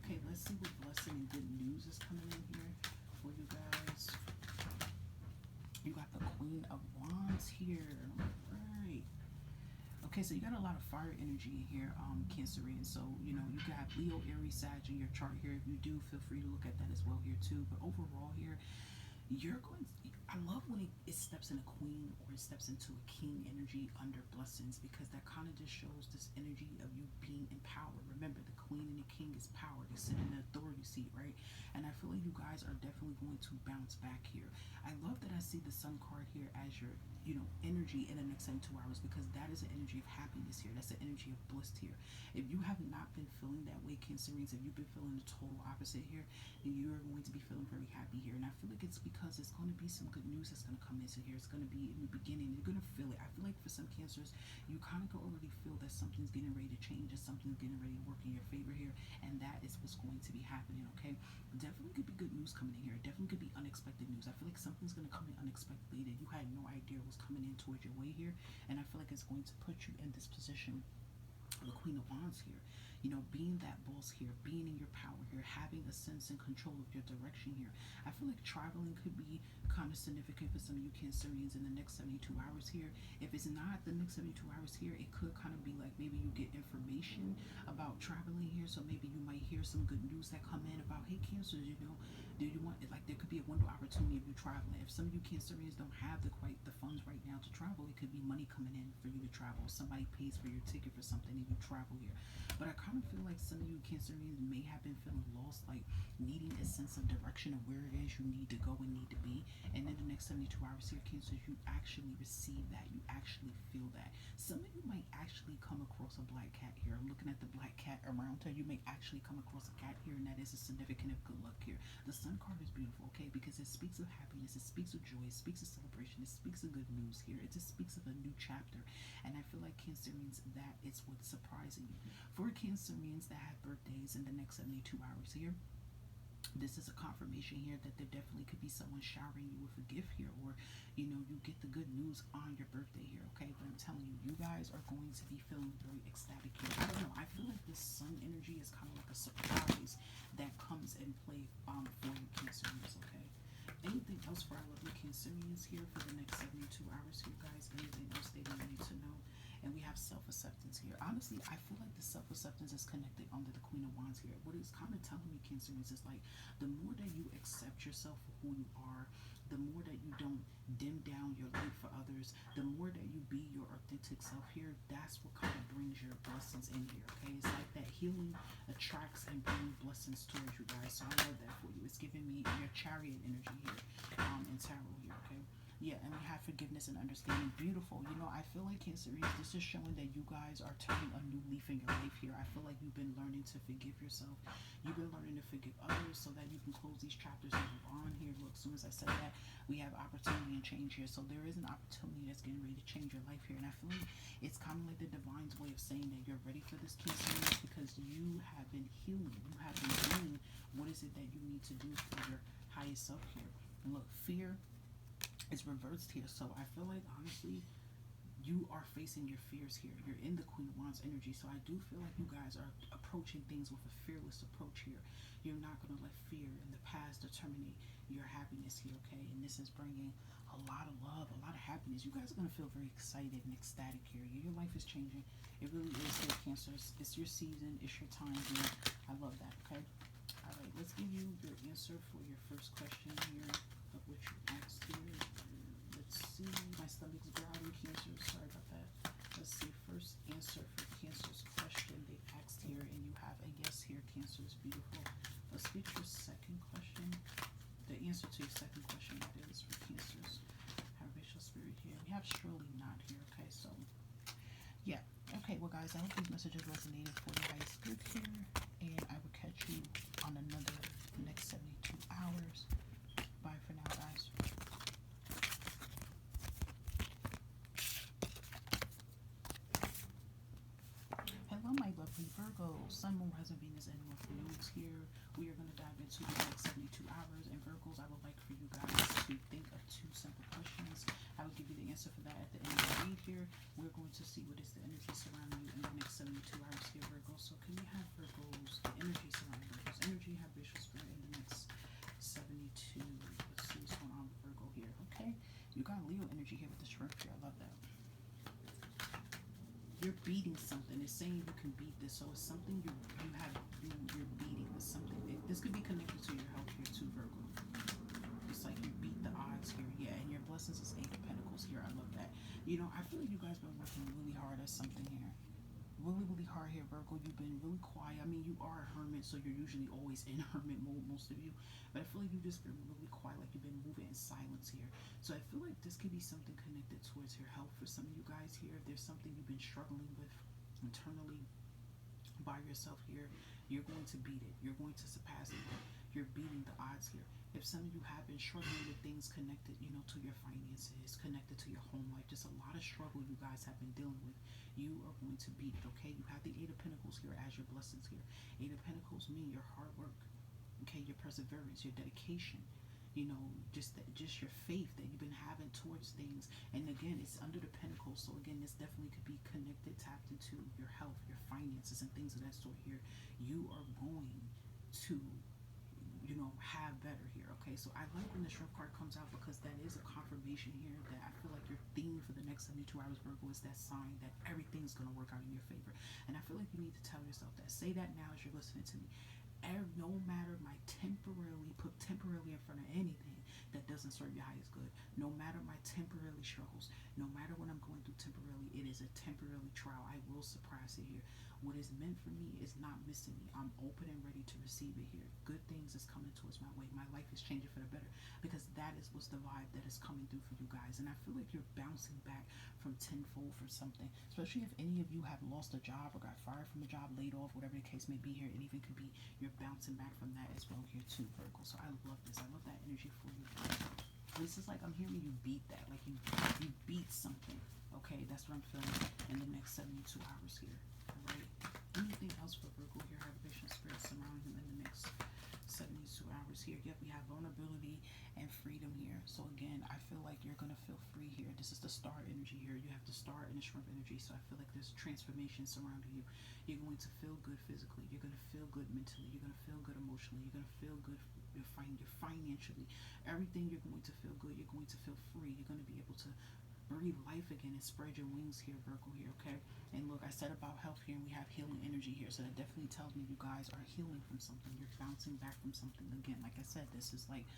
S1: Okay, let's see what blessing and good news is coming in here for you guys. You got the Queen of Wands here. Right. Okay, so you got a lot of fire energy in here, Cancerian. So, you know, you got Leo, Aries, Sag in your chart here. If you do, feel free to look at that as well here too. But overall here, you're going to, I love when it steps in a queen or it steps into a king energy under blessings, because that kind of just shows this energy of you being in power. Remember, the queen and the king is power. They sit in the authority seat, right? And I feel like you guys are definitely going to bounce back here. I love that I see the sun card here as your, you know, energy in the next 72 hours, because that is an energy of happiness here. That's an energy of bliss here. If you have not been feeling that way, Cancerians, if you've been feeling the total opposite here, then you're going to be feeling very happy here. And I feel like it's because it's going to be some good news that's going to come into here. It's going to be in the beginning. You're going to feel it. I feel like for some Cancers, you kind of already feel that something's getting ready to change, or something's getting ready to work in your favor here. And that is what's going to be happening, okay? Definitely could be good news coming in here. Definitely could be unexpected news. I feel like something's going to come in unexpectedly that you had no idea was coming in towards your way here. And I feel like it's going to put you in this position, the Queen of Wands here, you know, being that boss here, being in your power here, having a sense and control of your direction here. I feel like traveling could be kind of significant for some of you Cancerians in the next 72 hours here. If it's not the next 72 hours here, it could kind of be like maybe you get information about traveling here. So maybe you might hear some good news that come in about, hey, Cancers, you know, do you want, like, there could be a window opportunity if you're traveling. If some of you Cancerians don't have the funds right now to travel, it could be money coming in for you to travel. Somebody pays for your ticket for something and you travel here. But I kind of feel like some of you Cancerians may have been feeling lost, like needing a sense of direction of where it is you need to go and need to be. And in the next 72 hours here, Cancers, you actually receive that. You actually feel that. Some of you might actually come across a black cat here. I'm looking at the black cat around her. You may actually come across a cat here, and that is a significant of good luck here. The sun card is beautiful, okay, because it speaks of happiness, it speaks of joy, it speaks of celebration, it speaks of good news here. It just speaks of a new chapter. And I feel like Cancerians, that is what's surprising you. For Cancerians that have birthdays in the next 72 hours here, This is a confirmation here that there definitely could be someone showering you with a gift here, or you know, you get the good news on your birthday here, okay? But I'm telling you, you guys are going to be feeling very ecstatic here. I don't know, I feel like this sun energy is kind of like a surprise that comes in play for you Cancerians, okay? Anything else for our lovely Cancerians here for the next 72 hours here, guys? Anything else they need to know? And we have self-acceptance here. Honestly, I feel like the self-acceptance is connected under the Queen of Wands here. What it's kind of telling me, Cancerians, is like the more that you accept yourself for who you are, the more that you don't dim down your light for others, the more that you be your authentic self here, that's what kind of brings your blessings in here, okay? It's like that healing attracts and brings blessings towards you guys. So I love that for you. It's giving me your chariot energy here in tarot here, okay? Yeah, and we have forgiveness and understanding. Beautiful. You know, I feel like Cancerians, this is showing that you guys are turning a new leaf in your life here. I feel like you've been learning to forgive yourself. You've been learning to forgive others so that you can close these chapters and move on here. Look, as soon as I said that, we have opportunity and change here. So there is an opportunity that's getting ready to change your life here. And I feel like it's kind of like the divine's way of saying that you're ready for this, Cancerians, because you have been healing. You have been doing what is it that you need to do for your highest self here. And look, fear is reversed here. So I feel like, honestly, you are facing your fears here. You're in the Queen of Wands energy. So I do feel like you guys are approaching things with a fearless approach here. You're not going to let fear in the past determine your happiness here, okay? And this is bringing a lot of love, a lot of happiness. You guys are going to feel very excited and ecstatic here. Your life is changing. It really is here, Cancer. It's your season. It's your time here. I love that, okay? All right, let's give you your answer for your first question here, of which you asked here. Let's see, my stomach's growling, Cancer. Sorry about that. Let's see, first answer for Cancer's question they asked here, and you have a yes here, Cancer. Is beautiful. Let's get your second question. The answer to your second question, that is, for Cancer's Habitual Spirit here. We have surely not here, okay? So, yeah. Okay, well, guys, I hope these messages resonated for your highest good here, and I will catch you on another next 72 hours. Bye for now, guys. Hello, my lovely Virgo. Sun, Moon, Rising, Venus, and North Nodes here. We are going to dive into the next 72 hours. And Virgos, I would like for you guys to think of 2 simple questions. I will give you the answer for that at the end of the read here. We're going to see what is the energy surrounding you in the next 72 hours here, Virgo. So can we have Virgos, the energy surrounding Virgos, energy, habitual spirit in the next 72? Let's see what's going on with Virgo here. Okay, you got Leo energy here with the shrimp here. I love that. You're beating something. It's saying you can beat this, so it's something you're beating. It's something. This could be connected to your health here too, Virgo. It's like you beat the odds here, yeah. And your blessings is 8 of Pentacles here. I love that. You know, I feel like you guys been working really hard at something here. Really hard here, Virgo. You've been really quiet. I mean, you are a hermit, so you're usually always in hermit mode, most of you. But I feel like you've just been really quiet, like you've been moving in silence here. So I feel like this could be something connected towards your health for some of you guys here. If there's something you've been struggling with internally by yourself here, you're going to beat it. You're going to surpass it. You're beating the odds here. If some of you have been struggling with things connected, you know, to your finances, connected to your home life, just a lot of struggle you guys have been dealing with, you are going to beat it, okay? You have the 8 of Pentacles here as your blessings here. 8 of Pentacles mean your hard work, okay? Your perseverance, your dedication, you know, just your faith that you've been having towards things. And again, it's under the Pentacles, so again, this definitely could be connected, tapped into your health, your finances, and things of that sort here. You are going to, you know, have better here, okay? So I like when the shrimp card comes out, because that is a confirmation here that I feel like your theme for the next 72 hours, Virgo, is that sign that everything's going to work out in your favor. And I feel like you need to tell yourself that. Say that now as you're listening to me. No matter my put temporarily in front of anything that doesn't serve your highest good, no matter my temporary struggles, no matter what I'm going through temporarily, it is a temporary trial. I will surprise it here. What is meant for me is not missing me. I'm open and ready to receive it here. Good things is coming towards my way. My life is changing for the better, because that is what's the vibe that is coming through for you guys. And I feel like you're bouncing back from tenfold for something, especially if any of you have lost a job or got fired from a job, laid off, whatever the case may be here. It even could be you're bouncing back from that as well here too, Virgo. So I love this. I love that energy for you. This is like I'm hearing you beat that, like you beat something. Okay, that's what I'm feeling in the next 72 hours here. All right. Anything else for Virgo here? Have vision spirit surrounding him in the next next 72 hours here. Yep, we have vulnerability and freedom here. So again, I feel like you're going to feel free here. This is the star energy here. You have the star and the shrimp energy. So I feel like there's transformation surrounding you. You're going to feel good physically. You're going to feel good mentally. You're going to feel good emotionally. You're going to feel good financially. Everything, you're going to feel good. You're going to feel free. You're going to be able to breathe life again and spread your wings here, Virgo here, okay? And look, I said about health here, and we have healing energy here, so that definitely tells me you guys are healing from something. You're bouncing back from something. Again, like I said, this is like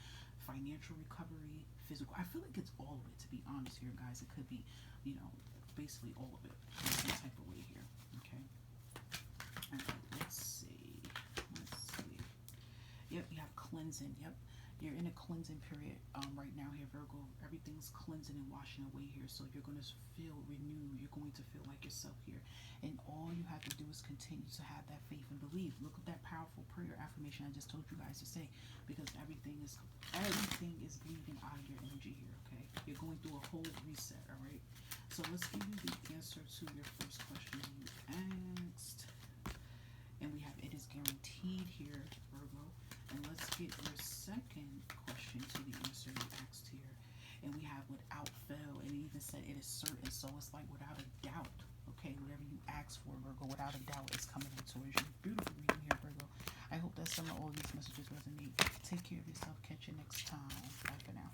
S1: financial recovery, physical. I feel like it's all of it, to be honest here, guys. It could be, you know, basically all of it in some type of way here, okay? All right, let's see. Yep, you have cleansing. Yep, you're in a cleansing period right now here, Virgo. Everything's cleansing and washing away here, so you're going to feel renewed. You're going to feel like yourself here, and all you have to do is continue to have that faith and believe. Look at that powerful prayer affirmation I just told you guys to say, because everything is bleeding out of your energy here, okay? You're going through a whole reset, all right? So let's give you the answer to your first question you asked, and we have it is guaranteed here, Virgo. And let's get your second question to the answer you asked here. And we have without fail, and it even said it is certain. So it's like without a doubt. Okay, whatever you ask for, Virgo, without a doubt is coming in towards you. Beautiful reading here, Virgo. I hope that some of all these messages resonate. Take care of yourself. Catch you next time. Bye for now.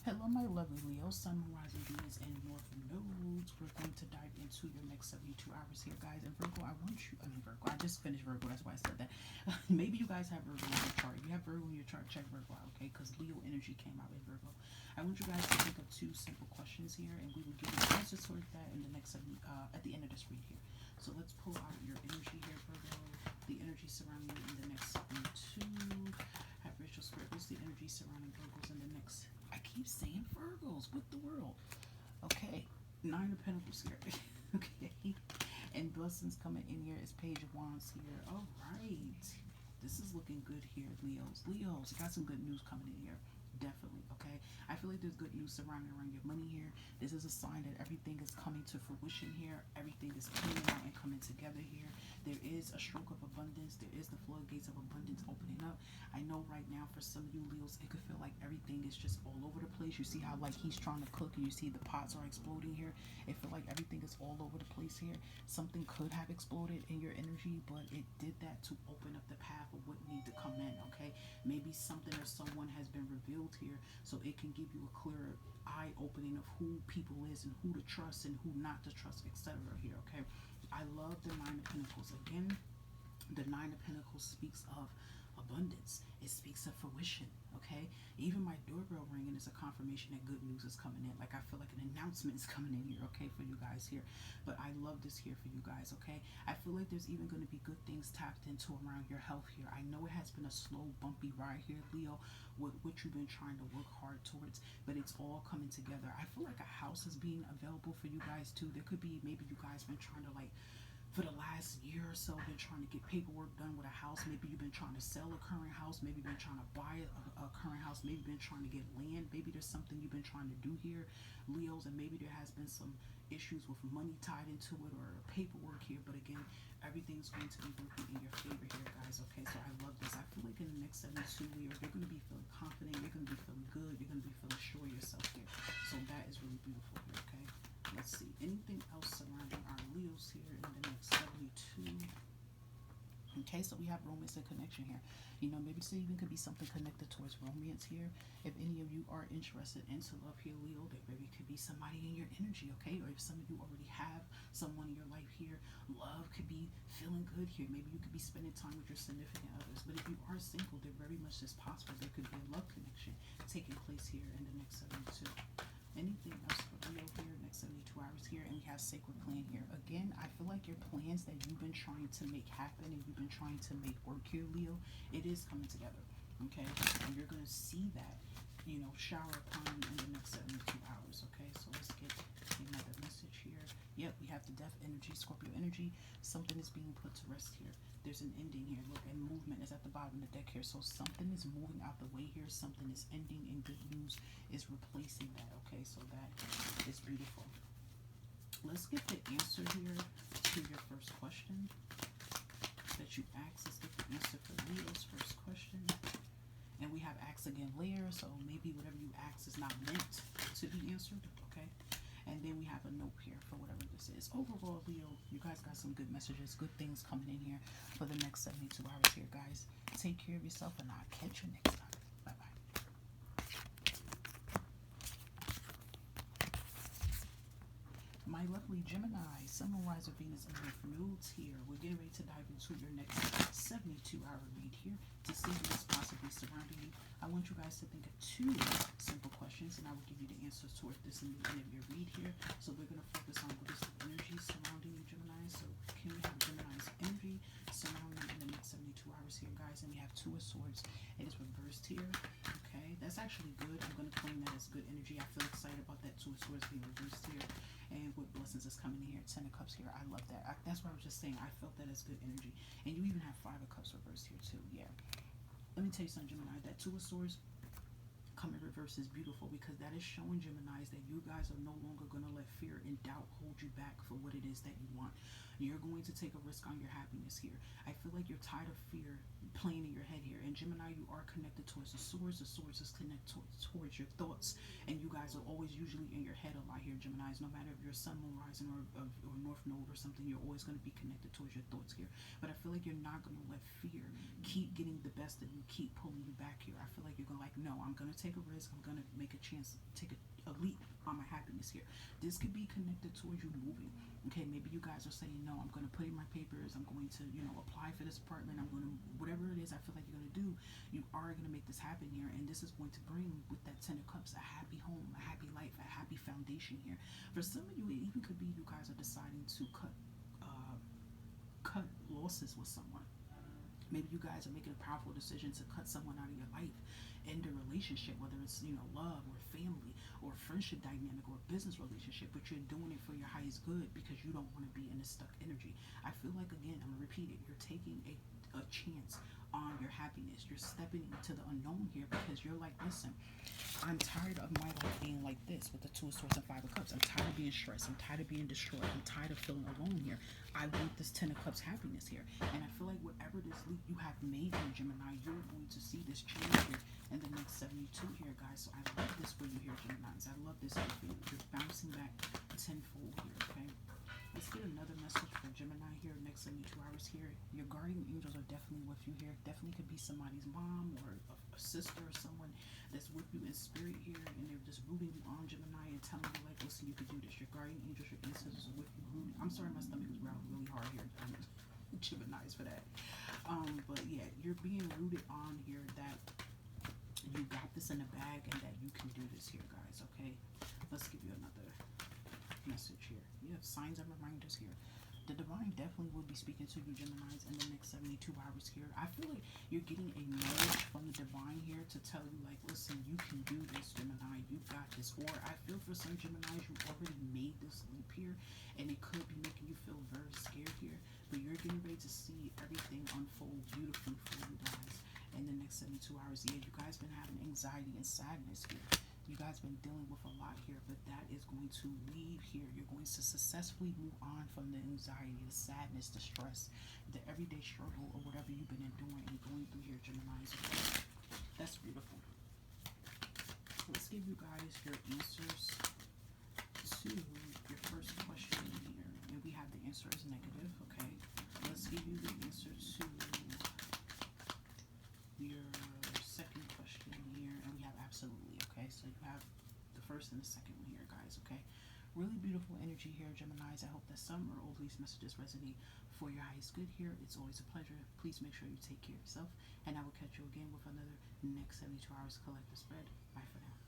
S1: Hello, my lovely Leo, Sun, Moon, Rising, Venus, and North nodes. We're going to dive into your next 72 hours here, guys. And Virgo, Virgo, I just finished Virgo. That's why I said that. Maybe you guys have Virgo in your chart. If you have Virgo in your chart, check Virgo out, okay? Because Leo energy came out in Virgo. I want you guys to think of 2 simple questions here, and we will give you answers towards that in the next at the end of this read here. So let's pull out your energy here, Virgo. The energy surrounding you in the next 72. Have Rachel Spirit. What's the energy surrounding Virgos in the next? I keep saying Virgos. What the world? Okay. 9 of Pentacles here. Okay. And blessings coming in here is Page of Wands here. All right. This is looking good here, Leos. Leos, you got some good news coming in here. Definitely, okay? I feel like there's good news surrounding around your money here. This is a sign that everything is coming to fruition here. Everything is coming out and coming together here. There is a stroke of abundance. There is the floodgates of abundance opening up. I know right now for some of you Leos, it could feel like everything is just all over the place. You see how like he's trying to cook and you see the pots are exploding here. It feels like everything is all over the place here. Something could have exploded in your energy, but it did that to open up the path of what needs to come in, okay? Maybe something or someone has been revealed here, so it can give you a clearer eye opening of who people is and who to trust and who not to trust, etc. here, okay? I love the 9 of Pentacles. Again, the 9 of Pentacles speaks of abundance. It speaks of fruition, okay? Even my doorbell ringing is a confirmation that good news is coming in. Like I feel like an announcement is coming in here, okay, for you guys here. But I love this here for you guys, okay? I feel like there's even going to be good things tapped into around your health here. I know it has been a slow, bumpy ride here, Leo, with what you've been trying to work hard towards, but it's all coming together. I feel like a house is being available for you guys too. There could be maybe you guys been trying to like for the last year or so been trying to get paperwork done with a house. Maybe you've been trying to sell a current house. Maybe you've been trying to buy a current house. Maybe you've been trying to get land. Maybe there's something you've been trying to do here, Leos, and maybe there has been some issues with money tied into it or paperwork here. But again, everything's going to be working in your favor here, guys, okay? So I love this. I feel like in the next 72 Leos, you're going to be feeling confident. You're going to be feeling good. You're going to be feeling sure of yourself here. So that is really beautiful here, okay? Let's see. Anything else surrounding our Leos here in the next 72? Okay, so we have romance and connection here. You know, maybe so even could be something connected towards romance here. If any of you are interested into love here, Leo, there maybe could be somebody in your energy, okay? Or if some of you already have someone in your life here, love could be feeling good here. Maybe you could be spending time with your significant others. But if you are single, there very much is possible there could be a love connection taking place here in the next 72. Anything else for Leo here, next 72 hours here, and we have sacred plan here. Again, I feel like your plans that you've been trying to make happen and you've been trying to make work here, Leo, it is coming together, okay? And you're going to see that, you know, shower upon you in the next 72 hours, okay? So let's get another message here. Yep, we have the death energy, Scorpio energy. Something is being put to rest here. There's an ending here. Look, and movement is at the bottom of the deck here. So something is moving out the way here. Something is ending, and good news is replacing that. Okay, so that is beautiful. Let's get the answer here to your first question. that you asked. Let's get the answer for Leo's first question. And we have ask again later, so maybe whatever you ask is not meant to be answered, okay? And then we have a note here for whatever this is. Overall, Leo, you guys got some good messages, good things coming in here for the next 72 hours here, guys. Take care of yourself, and I'll catch you next time. Bye-bye. My lovely Gemini, Sun, Moon, Rise of Venus, and Earth nodes here. We're getting ready to dive into your next 72-hour read here to see what's possibly surrounding you. I want you guys to think of 2 simple questions, and I will give you the answers toward this in the end of your read here. So we're going to focus on what is the energy surrounding you, Gemini. So can we have Gemini's energy surrounding you in the next 72 hours here, guys? And we have 2 of Swords. It is reversed here. Okay, that's actually good. I'm going to claim that as good energy. I feel excited about that 2 of Swords being reversed here. And what blessings is coming in here. 10 of Cups here. I love that. That's what I was just saying. I felt that as good energy. And you even have 5 of Cups reversed here too. Yeah. Let me tell you something, Gemini. That 2 of Swords come in reverse is beautiful because that is showing Geminis that you guys are no longer going to let fear and doubt hold you back for what it is that you want. You're going to take a risk on your happiness here. I feel like you're tired of fear playing in your head here. And Gemini, you are connected towards the Swords. The Swords is connected towards your thoughts. And you guys are always usually in your head a lot here, Geminis. No matter if you're Sun, Moon, Rising, or North Node or something, you're always going to be connected towards your thoughts here. But I feel like you're not going to let fear keep getting the best of you, keep pulling you back here. I feel like you're going to no, I'm going to take a risk. I'm going to make a chance, take a leap on my happiness here. This could be connected towards you moving. Okay, maybe you guys are saying, no, I'm going to put in my papers. I'm going to, apply for this apartment. I'm going to, whatever it is I feel like you're going to do, you are going to make this happen here. And this is going to bring, with that 10 of Cups, a happy home, a happy life, a happy foundation here. For some of you, it even could be you guys are deciding to cut losses with someone. Maybe you guys are making a powerful decision to cut someone out of your life, end a relationship, whether it's love or family or friendship dynamic or business relationship, but you're doing it for your highest good because you don't want to be in a stuck energy. I feel like, again, I'm gonna repeat it, you're taking a chance on your happiness. You're stepping into the unknown here because you're like, listen, I'm tired of my life being like this with the 2 of Swords and 5 of Cups. I'm tired of being stressed. I'm tired of being destroyed. I'm tired of feeling alone here. I want this 10 of Cups happiness here. And I feel like whatever this leap you have made here, Gemini, you're going to see this change here in the next 72 here, guys. So I love this for you here, Geminis. I love this for you. You're bouncing back tenfold here, okay? Let's get another message for Gemini here, next 72 hours here. Your guardian angels are definitely with you here. Definitely could be somebody's mom or a sister or someone that's with you in spirit here, and they're just rooting you on, Gemini, and telling you, like, listen, you can do this. Your guardian angels, your ancestors are with you rooting. I'm sorry, my stomach is growling really hard here. Gemini's for that. But yeah, you're being rooted on here that you got this in the bag and that you can do this here, guys, okay? Let's give you another message here. You have signs and reminders here. The divine definitely will be speaking to you, Geminis, in the next 72 hours here. I feel like you're getting a nudge from the divine here to tell you, like, listen, you can do this, Gemini. You got this. Or I feel for some Geminis, you already made this leap here, and it could be making you feel very scared here. But you're getting ready to see everything unfold beautifully for you guys in the next 72 hours. Yeah, you guys been having anxiety and sadness here. You guys been dealing with a lot here, but that is going to leave here. You're going to successfully move on from the anxiety, the sadness, the stress, the everyday struggle, or whatever you've been enduring and going through here, Geminis. That's beautiful. Let's give you guys your answers to your first question here. And we have the answer is negative, okay? Let's give you the answer to your second question here, and we have absolutely. Okay, so you have the first and the second one here, guys, okay? Really beautiful energy here, Geminis. I hope that some or all these messages resonate for your highest good here. It's always a pleasure. Please make sure you take care of yourself, and I will catch you again with another next 72 hours collective spread. Bye for now.